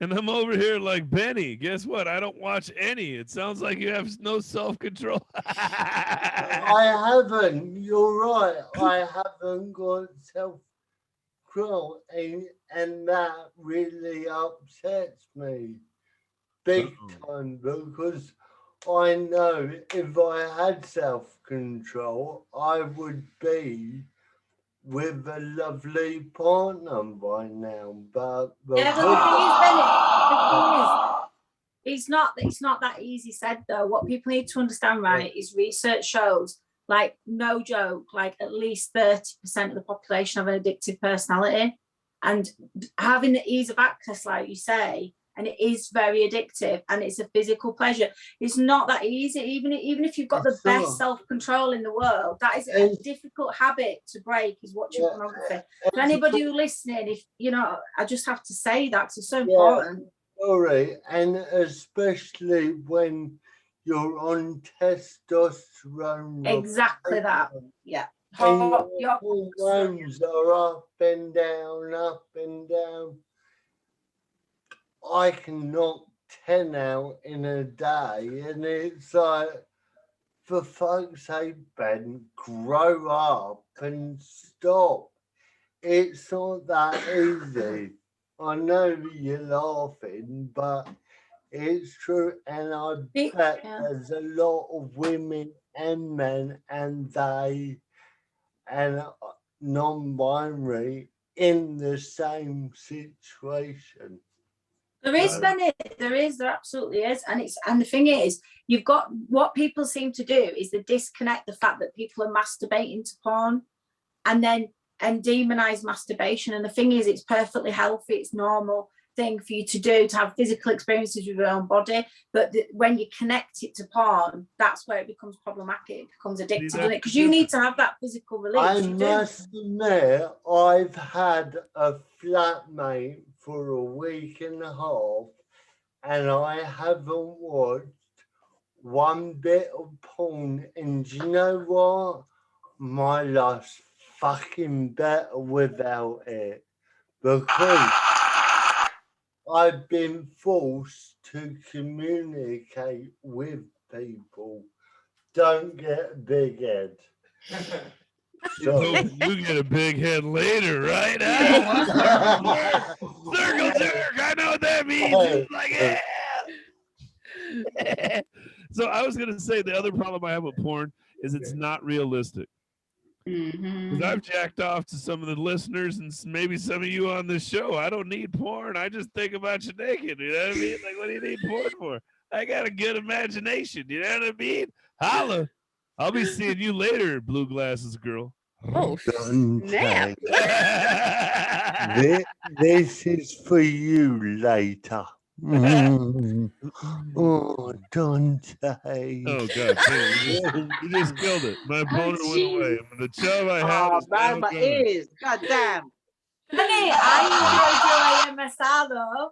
And I'm over here like, Benny, guess what? I don't watch any. It sounds like you have no self-control. I haven't. You're right. I haven't got self-control, and that really upsets me big time because I know if I had self-control, I would be with a lovely partner by now. But Yeah, but the thing is, Bennett, it's not that easy said though. What people need to understand, right, is research shows, like no joke, like at least 30% of the population have an addictive personality. And having the ease of access, like you say, and it is very addictive and it's a physical pleasure. It's not that easy, even if you've got the best self-control in the world. That is a difficult habit to break, is watching pornography. For anybody who's listening, if you know, I just have to say that, 'cause it's so important. Sorry, and especially when you're on testosterone. Exactly that. Yeah. And your hormones are up and down, up and down. I can knock 10 out in a day, and it's like, for fuck's sake, Ben, grow up and stop. It's not that easy. I know you're laughing, but it's true. And I bet there's a lot of women and men and they and non-binary in the same situation. There is, Bennett. There absolutely is. And the thing is, you've got, what people seem to do is they disconnect the fact that people are masturbating to porn and demonize masturbation. And the thing is, it's perfectly healthy, it's normal. thing for you to do, to have physical experiences with your own body. But when you connect it to porn, that's where it becomes problematic. It becomes addictive, doesn't it? Because you need to have that physical release. I must admit, I've had a flatmate for a week and a half, and I haven't watched one bit of porn. And do you know what? My life's fucking better without it, because I've been forced to communicate with people. Don't get a big head. So you get a big head later, right? Circle jerk. I know what that means. It's like, yeah. So I was gonna say the other problem I have with porn is it's not realistic. Because I've jacked off to some of the listeners and maybe some of you on this show. I don't need porn. I just think about you naked. You know what I mean? Like, what do you need porn for? I got a good imagination. You know what I mean? Holla. I'll be seeing you later, blue glasses girl. Oh, snap. This is for you later. Oh, Dante. Oh, God. You just killed it. My opponent went away. The chub I had is now man, my gone. ears. God damn. Honey, I usually do AMSR though.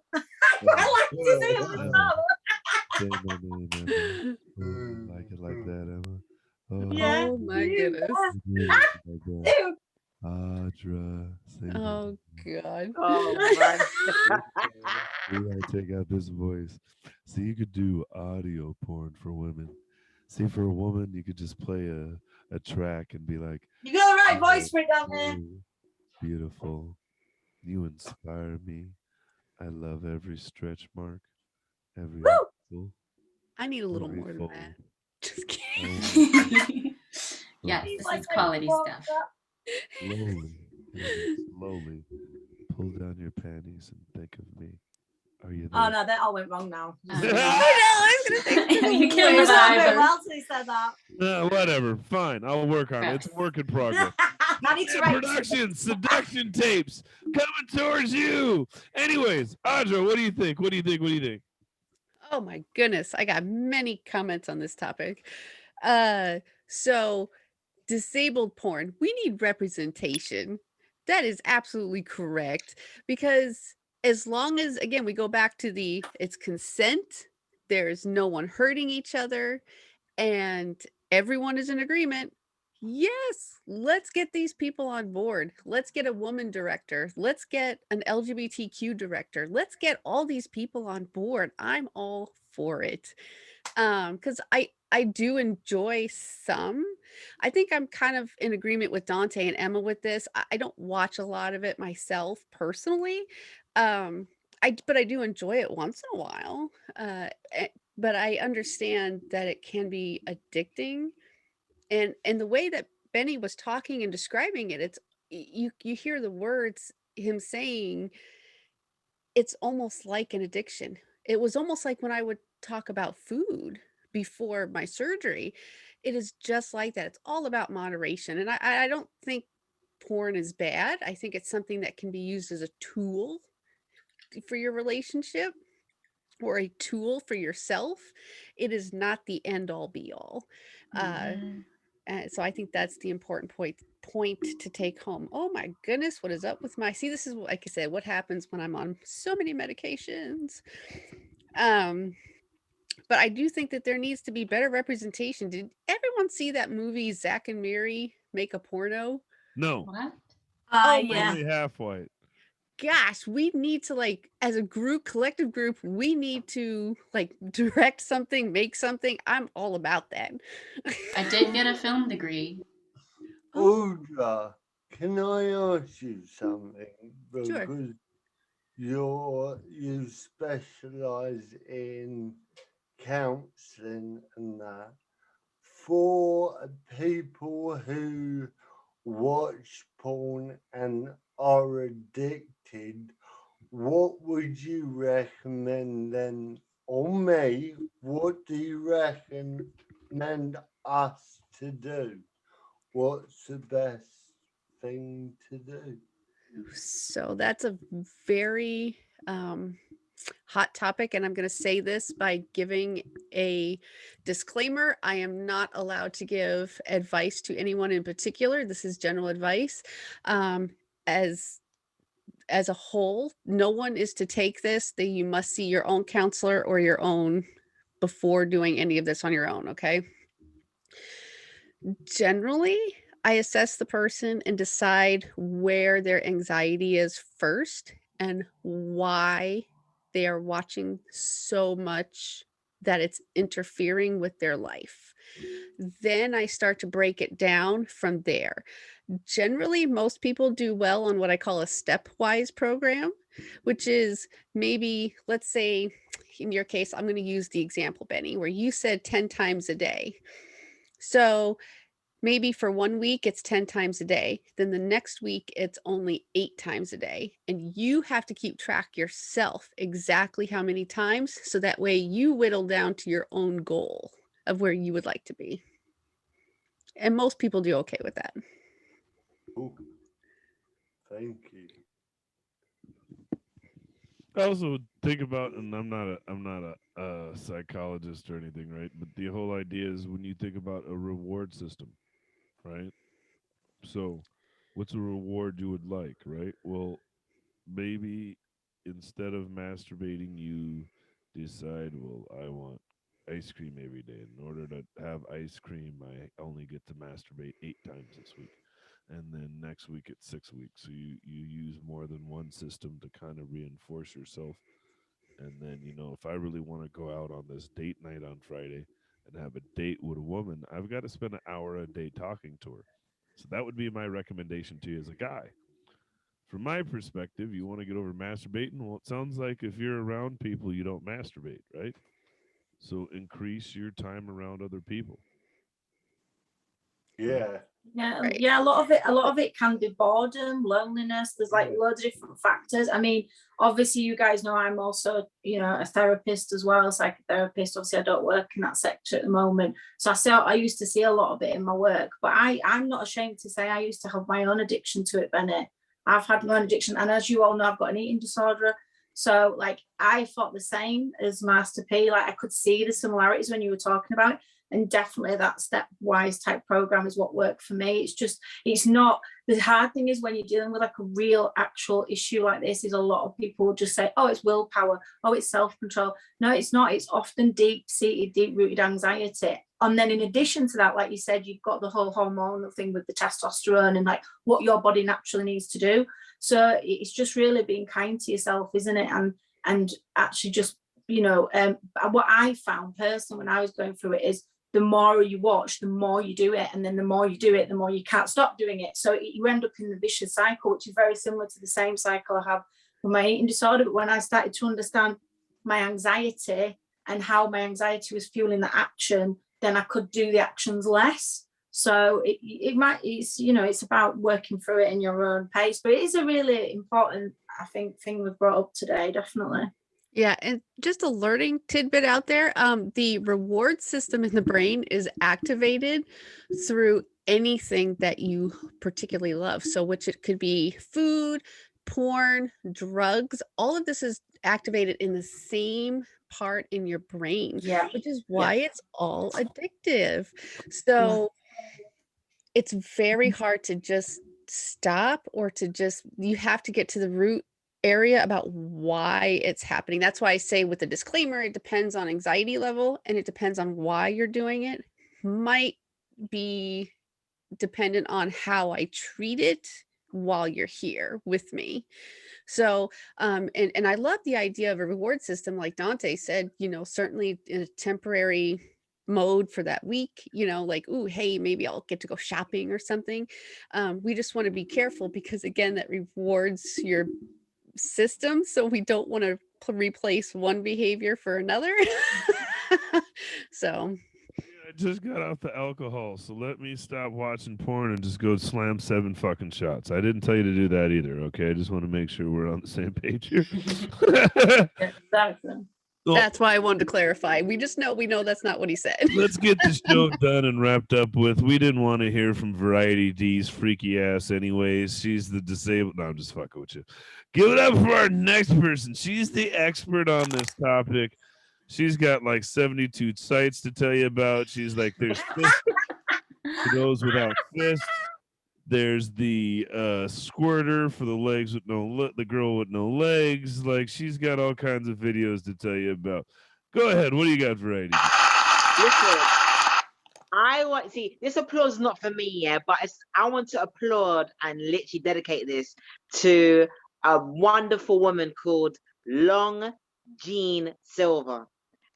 I like to do AMSR. Say my name, Emma. Like it like that, Emma. Yeah. Oh my goodness. Dude. Audra. Oh God. Oh, man. We gotta take out this voice. So you could do audio porn for women. See, for a woman, you could just play a track and be like, You got the right voice for it down there. "Oh, beautiful. You inspire me. I love every stretch mark, every muscle, I need a little every more than fold. that. Just kidding. Yes, He's this like, is quality stuff. Slowly pull down your panties and think of me. Are you there? Oh no, that all went wrong now. Oh no, I was gonna say You killed It the was not very vibe. well till he said that. Whatever. Fine. I'll work on it. It's a work in progress. I need to write. Production, seduction tapes coming towards you. Anyways, Audra, what do you think? What do you think? What do you think? Oh my goodness, I got many comments on this topic. So disabled porn, we need representation. That is absolutely correct, because as long as, again, we go back to it's consent, there's no one hurting each other, and everyone is in agreement. Yes, let's get these people on board. Let's get a woman director. Let's get an LGBTQ director. Let's get all these people on board. I'm all for it. Because I do enjoy some. I think I'm kind of in agreement with Dante and Emma with this. I don't watch a lot of it myself personally. But I do enjoy it once in a while. But I understand that it can be addicting. And the way that Benny was talking and describing it, it's you hear the words, him saying it's almost like an addiction. It was almost like when I would talk about food before my surgery. It is just like that. It's all about moderation. And I don't think porn is bad. I think it's something that can be used as a tool for your relationship or a tool for yourself. It is not the end all be all. So I think that's the important point to take home. Oh my goodness, what is up with see, this is, like I said, what happens when I'm on so many medications. But I do think that there needs to be better representation. Did everyone see that movie, Zack and Miri Make a Porno? No. What? Oh Yeah. Only half white. Gosh, we need to, like, as a group, collective group, we need to, like, direct something, make something. I'm all about that. I did get a film degree. Audra, can I ask you something? Sure. Because you specialize in counseling and that. For people who watch porn and are addicted, what would you recommend then? Or me, what do you recommend us to do? What's the best thing to do? So that's a very hot topic, and I'm going to say this by giving a disclaimer. I am not allowed to give advice to anyone in particular. This is general advice. As a whole, no one is to take this, that you must see your own counselor or your own before doing any of this on your own, okay? Generally, I assess the person and decide where their anxiety is first and why they are watching so much that it's interfering with their life. Then I start to break it down from there. Generally, most people do well on what I call a stepwise program, which is maybe, let's say, in your case, I'm going to use the example, Benny, where you said 10 times a day. So maybe for 1 week, it's 10 times a day. Then the next week, it's only 8 times a day. And you have to keep track yourself exactly how many times. So that way you whittle down to your own goal of where you would like to be. And most people do okay with that. Ooh. Thank you. I also think about, and I'm not a psychologist or anything, right? But the whole idea is when you think about a reward system, right? So, what's a reward you would like, right? Well, maybe instead of masturbating, you decide, well, I want ice cream every day. In order to have ice cream, I only get to masturbate 8 times this week. And then next week it's 6 weeks. So you use more than one system to kind of reinforce yourself. And then, if I really want to go out on this date night on Friday and have a date with a woman, I've got to spend an hour a day talking to her. So that would be my recommendation to you as a guy. From my perspective, you want to get over masturbating? Well, it sounds like if you're around people, you don't masturbate, right? So increase your time around other people. Yeah. Yeah, Right. yeah, a lot of it can be boredom, loneliness. There's like loads of different factors. I mean, obviously you guys know I'm also, a therapist as well, psychotherapist. Obviously I don't work in that sector at the moment. So I used to see a lot of it in my work, but I'm not ashamed to say I used to have my own addiction to it, Bennett. I've had my own addiction, and as you all know, I've got an eating disorder. So like I thought the same as Master P. Like I could see the similarities when you were talking about it. And definitely that stepwise type program is what worked for me. It's not, the hard thing is when you're dealing with like a real actual issue like this, is a lot of people just say, oh, it's willpower, oh, it's self-control. No, it's not. It's often deep-seated, deep-rooted anxiety. And then in addition to that, like you said, you've got the whole hormonal thing with the testosterone and like what your body naturally needs to do. So it's just really being kind to yourself, isn't it? And actually just, what I found personally when I was going through it is, the more you watch, the more you do it. And then the more you do it, the more you can't stop doing it. So you end up in the vicious cycle, which is very similar to the same cycle I have with my eating disorder. But when I started to understand my anxiety and how my anxiety was fueling the action, then I could do the actions less. So it's about working through it in your own pace. But it is a really important, I think, thing we've brought up today, definitely. Yeah, and just a learning tidbit out there, the reward system in the brain is activated through anything that you particularly love. So which it could be food, porn, drugs, all of this is activated in the same part in your brain, Yeah. which is why it's all addictive. So it's very hard to just stop, or to just, you have to get to the root area about why it's happening. That's why I say with the disclaimer, it depends on anxiety level and it depends on why you're doing it. Might be dependent on how I treat it while you're here with me. So and I love the idea of a reward system, like Dante said, certainly in a temporary mode for that week, like, oh, hey, maybe I'll get to go shopping or something. We just want to be careful because again, that rewards your system, so we don't want to replace one behavior for another. So I just got off the alcohol, so let me stop watching porn and just go slam 7 fucking shots. I didn't tell you to do that either, okay? I just want to make sure we're on the same page here. Exactly. Well, That's why I wanted to clarify. We know that's not what he said. let's get the show done and wrapped up with. We didn't want to hear from Variety D's freaky ass, anyways. She's the disabled. No, I'm just fucking with you. Give it up for our next person. She's the expert on this topic. She's got like 72 sites to tell you about. She's like, there's fists for those without fists. There's the squirter for the legs with the girl with no legs. Like, she's got all kinds of videos to tell you about. Go ahead. What do you got, Variety? Listen, I want see this applause is not for me, yeah, but I want to applaud and literally dedicate this to a wonderful woman called Long Jean Silver.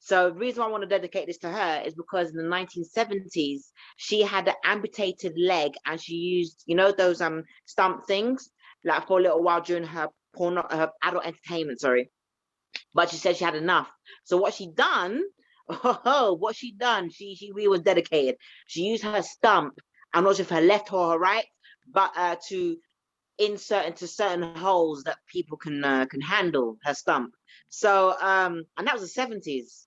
So the reason why I want to dedicate this to her is because in the 1970s she had an amputated leg and she used, you know, those stump things, like for a little while during her adult entertainment, sorry. But she said she had enough. So what she done, she really was dedicated. She used her stump, I'm not sure if her left or her right, but to insert into certain holes that people can handle her stump. So and that was the 70s.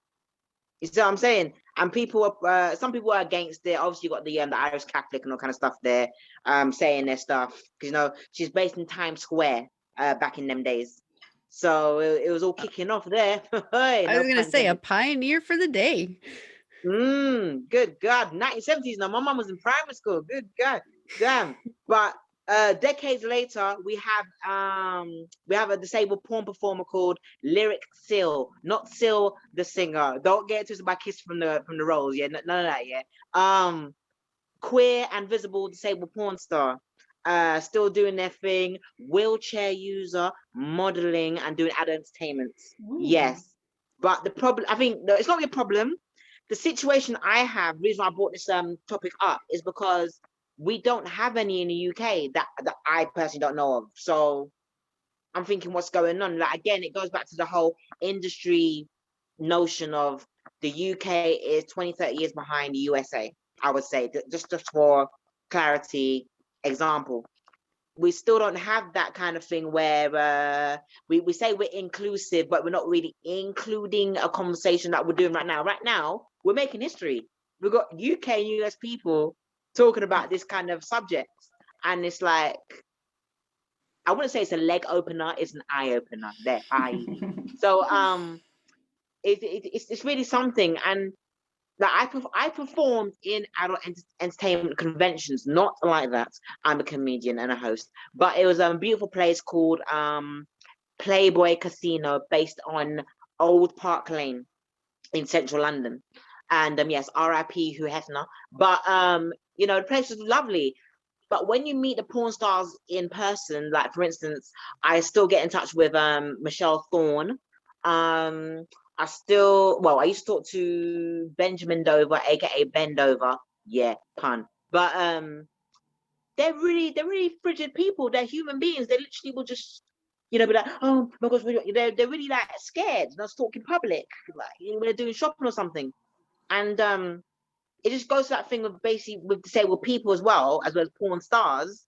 You see what I'm saying? And people were, some people are against it. Obviously, you got the Irish Catholic and all kind of stuff there, saying their stuff. Because, you know, she's based in Times Square back in them days. So it was all kicking off there. I was going to say a pioneer for the day. Good God. 1970s now. My mom was in primary school. Good God. Damn. But decades later, we have a disabled porn performer called Lyric Seal, not Seal the singer. Don't get twisted by Kiss from the Rolls, yeah, none of that, yeah. Queer and visible disabled porn star, still doing their thing. Wheelchair user, modeling, and doing adult entertainments. Ooh. Yes, but the problem, I think, no, it's not really a problem. The situation I have, the reason why I brought this topic up is because we don't have any in the UK that I personally don't know of. So I'm thinking what's going on. Like, again, it goes back to the whole industry notion of the UK is 20, 30 years behind the USA, I would say, just for clarity example. We still don't have that kind of thing where we say we're inclusive, but we're not really including a conversation that we're doing right now. Right now, we're making history. We've got UK and US people talking about this kind of subject, and it's like, I wouldn't say it's a leg opener, it's an eye opener there. So it's really something. And like I performed in adult entertainment conventions, not like that. I'm a comedian and a host, but it was a beautiful place called Playboy Casino, based on Old Park Lane in central London. And yes, R.I.P. Hugh Hefner. But you know, the place was lovely. But when you meet the porn stars in person, like for instance, I still get in touch with Michelle Thorne. I used to talk to Benjamin Dover, aka Ben Dover. Yeah, pun. But they're really frigid people. They're human beings. They literally will just, you know, be like, oh my gosh, they're really like scared. Not talk in public, like when they're doing shopping or something. And it just goes to that thing of basically with disabled people as well as porn stars.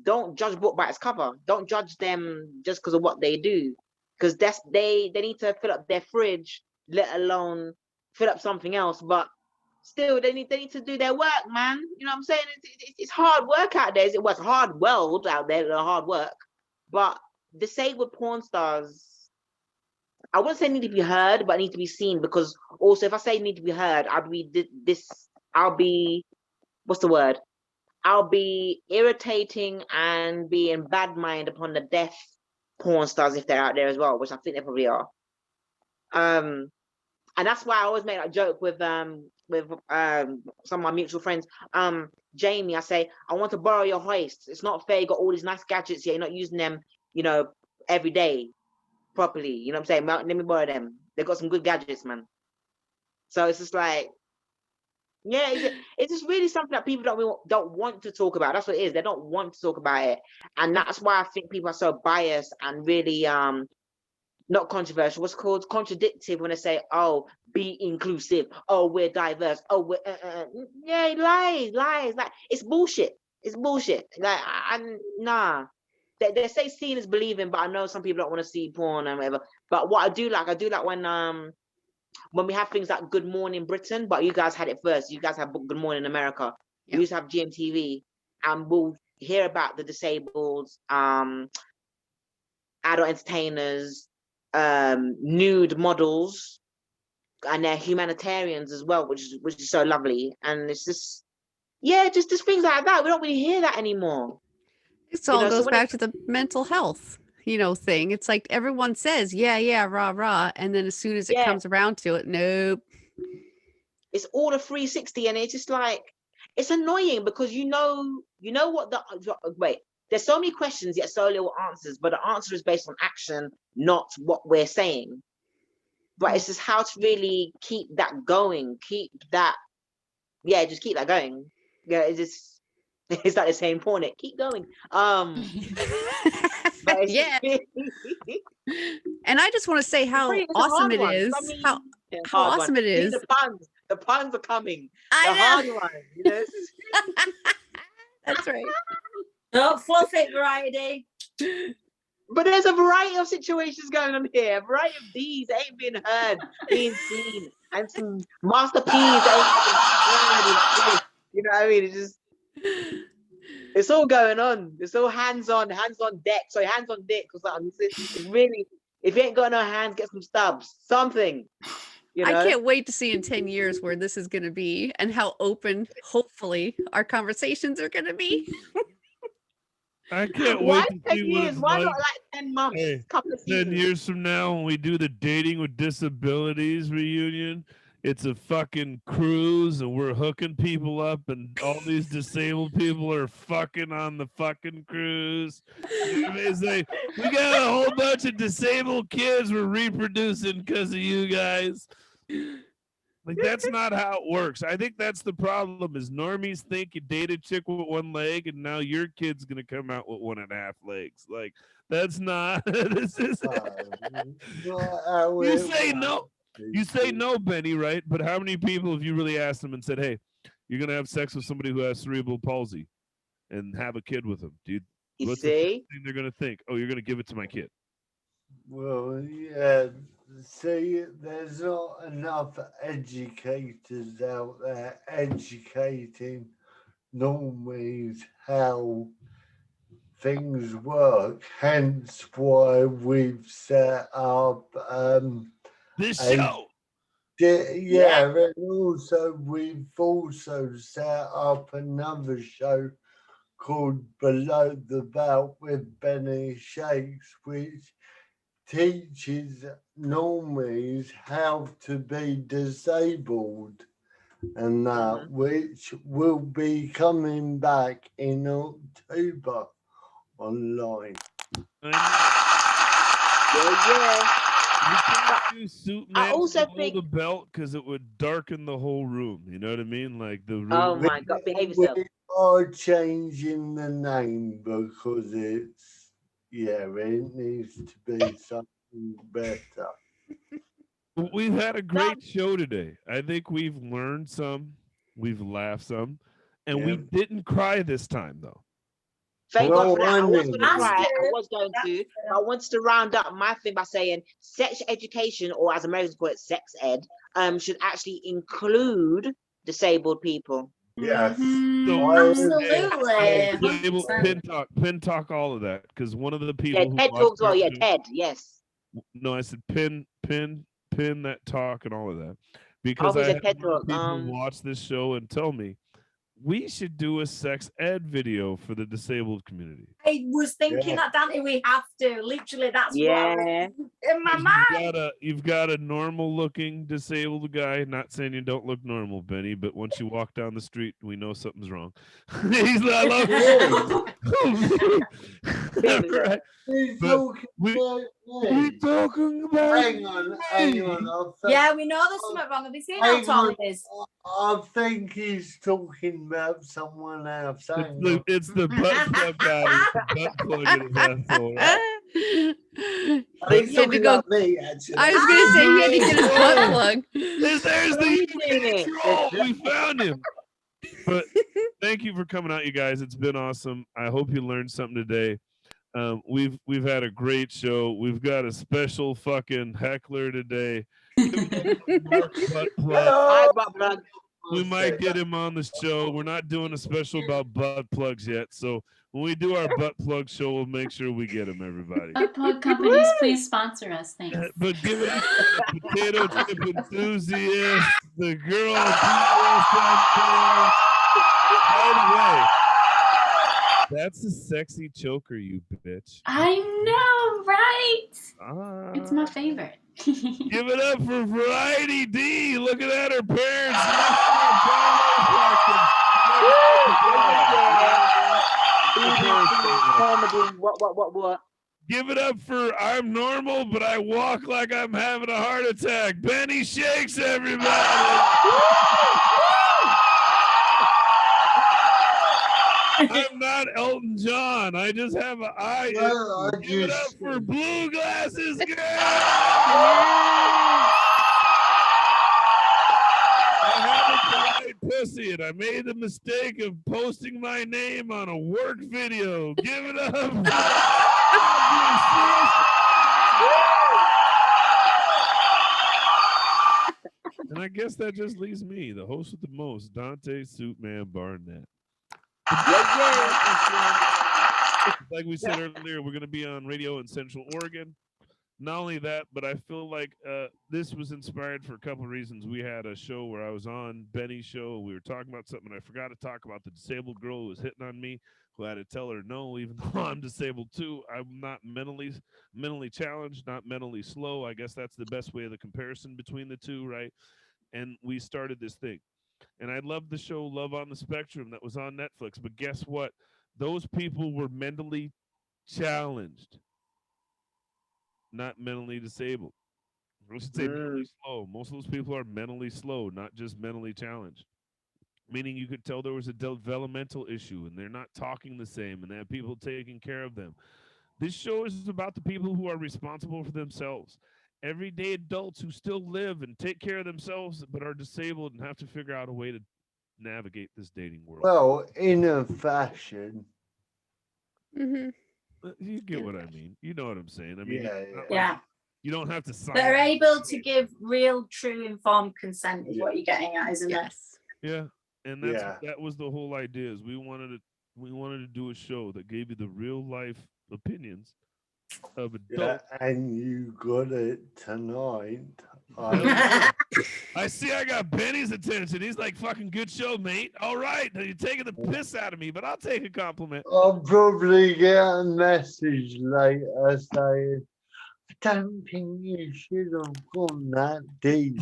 Don't judge a book by its cover. Don't judge them just because of what they do, because they need to fill up their fridge, let alone fill up something else. But still, they need to do their work, man. You know what I'm saying? It's hard work out there. It was hard world out there, hard work. But disabled porn stars, I wouldn't say need to be heard, but need to be seen. Because also, if I say need to be heard, I'll be what's the word? I'll be irritating and be in bad mind upon the deaf porn stars if they're out there as well, which I think they probably are. And that's why I always make a joke with some of my mutual friends. Jamie, I say, I want to borrow your hoist. It's not fair. You got all these nice gadgets here. You're not using them, you know, every day properly. You know what I'm saying? Let me borrow them. They've got some good gadgets, man. So it's just like, yeah, it's just really something that people don't want to talk about. That's what it is. They don't want to talk about it, and that's why I think people are so biased and really not controversial. What's called contradictive when they say, "Oh, be inclusive. Oh, we're diverse. Oh, we're yeah, lies. Like it's bullshit. It's bullshit. Like nah. They say seeing is believing, but I know some people don't want to see porn and whatever. But what I do like when when we have things like Good Morning Britain, but you guys had it first. You guys have Good Morning America. Yep. We used to have GMTV, and we'll hear about the disabled, adult entertainers, nude models, and they're humanitarians as well, which is so lovely. And it's just, yeah, just things like that. We don't really hear that anymore. This all so goes when back to the mental health, thing. It's like everyone says, yeah, rah, rah. And then as soon as it Yeah. comes around to it, nope. It's all a 360, and it's just like, it's annoying because you know what wait, there's so many questions yet so little answers, but the answer is based on action, not what we're saying. But it's just how to really keep that going, just keep that going. Yeah, it's like the same point, keep going. But it's Yeah. And I just want to say how it's a awesome hard it one. is. I mean, How it's a hard awesome one. it See, is. the puns are coming. I The know. hard ones, That's right. Don't fluff it, Variety. But there's a variety of situations going on here. A variety of these ain't been heard, being seen, and some master P's ain't been heard. You know what I mean? It's all going on. It's all hands on deck. Sorry, hands on dick or something. It's really, if you ain't got no hands, get some stubs. Something. I can't wait to see in 10 years where this is going to be and how open, hopefully, our conversations are going to be. I can't Why wait to 10 see what years? it's Why like. not like 10 months? Hey, Couple of 10 seasons. years from now, when we do the Dating with Disabilities reunion, it's a fucking cruise, and we're hooking people up, and all these disabled people are fucking on the fucking cruise. You know what I mean? It's like, we got a whole bunch of disabled kids we're reproducing because of you guys. Like, that's not how it works. I think that's the problem, is normies think you date a chick with one leg, and now your kid's going to come out with 1.5 legs. Like, that's not... this is... You say no. You say no, Benny, right? But how many people have you really asked them and said, hey, you're going to have sex with somebody who has cerebral palsy and have a kid with them? Dude, what's the first thing they're going to think? Oh, you're going to give it to my kid. Well, yeah. See, there's not enough educators out there educating normies how things work. Hence why we've set up this show. Yeah, and also we've also set up another show called Below the Belt with Benny Shakes, which teaches normies how to be disabled, and that which will be coming back in October online. You can't do Suitman I also below the belt because it would darken the whole room. You know what I mean? Like the room. Oh my God, behave yourself. We are changing the name because it's, it needs to be something better. We've had a great show today. I think we've learned some, we've laughed some, and we didn't cry this time though. Thank God for that. I was going to cry. I was going to. I wanted to round up my thing by saying sex education, or as Americans call it, sex ed, should actually include disabled people. Yes. Absolutely. Pin talk all of that, because one of the people Yeah, TED talks well. Yeah, TED. Yes. No, I said pin that talk and all of that, because I had people watch this show and tell me we should do a sex ed video for the disabled community. I was thinking that, Dante, we have to. Literally, that's what I was in my mind. You've got a normal looking disabled guy. Not saying you don't look normal, Benny, but once you walk down the street, we know something's wrong. He's not right. We talking about. Hang on. Yeah, we know there's something wrong. Have you seen how tall it is? I think he's talking about someone else. It's the butt plug guy with the butt plug in his asshole. He's talking about me, actually. I was going to say he had to get his butt plug. There's the troll. We found him. But thank you for coming out, you guys. It's been awesome. I hope you learned something today. We've had a great show. We've got a special fucking heckler today. Butt plug. I butt plug. We might get him on the show. We're not doing a special about butt plugs yet. So when we do our butt plug show, we'll make sure we get him, everybody. Butt plug companies, please sponsor us. Thanks. But give it up to the potato chip enthusiast, the girl BDSM. By the way, that's a sexy choker, you bitch. I know, right? It's my favorite. Give it up for Variety D. Look at that, her parents. What? Give it up for I'm normal, but I walk like I'm having a heart attack. Benny Shakes, everybody. I'm not Elton John. I just have an eye. Well, I Give it up just- for Blue Glasses Girl. I have a polite pussy, and I made the mistake of posting my name on a work video. Give it up. And I guess that just leaves me, the host with the most, Duante Suitman Barnett. Like we said earlier, we're going to be on radio in Central Oregon. Not only that, but I feel like this was inspired for a couple of reasons. We had a show where I was on Benny's show. We were talking about something. I forgot to talk about the disabled girl who was hitting on me, who I had to tell her no, even though I'm disabled too. I'm not mentally challenged, not mentally slow. I guess that's the best way of the comparison between the two, right? And we started this thing. And I loved the show Love on the Spectrum that was on Netflix. But guess what? Those people were mentally challenged, not mentally disabled. I should say mentally slow. Most of those people are mentally slow, not just mentally challenged. Meaning you could tell there was a developmental issue and they're not talking the same and they have people taking care of them. This show is about the people who are responsible for themselves. Everyday adults who still live and take care of themselves but are disabled and have to figure out a way to navigate this dating world. Well, in a fashion. Mm-hmm. You get what I mean. You know what I'm saying. I mean, Yeah, it's not like Yeah. you don't have to sign. They're able to give real, true, informed consent is what you're getting at, isn't it? Yes. Yeah, and that was the whole idea. Is we wanted to do a show that gave you the real life opinions of adults. Yeah, and you got it tonight. I see. I got Benny's attention. He's like, "Fucking good show, mate. All right, you're taking the piss out of me, but I'll take a compliment." I'll probably get a message later saying, I don't think you should have gone that deep.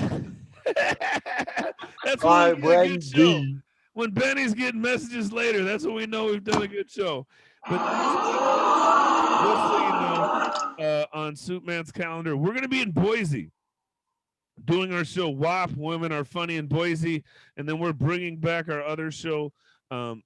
That's I when we get a went good show. deep. When Benny's getting messages later, that's when we know we've done a good show. But just so you know, on Suitman's calendar, we're going to be in Boise doing our show WAP, Women Are Funny in Boise. And then we're bringing back our other show,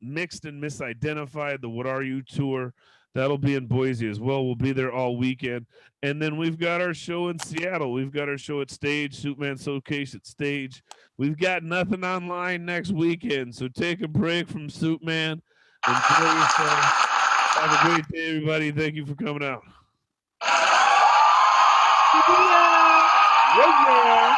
Mixed and Misidentified, the What Are You tour. That'll be in Boise as well. We'll be there all weekend. And then we've got our show in Seattle. We've got our show at Stage, Suitman Showcase at Stage. We've got nothing online next weekend. So take a break from Suitman. Enjoy yourself. Have a great day, everybody. Thank you for coming out. Yeah.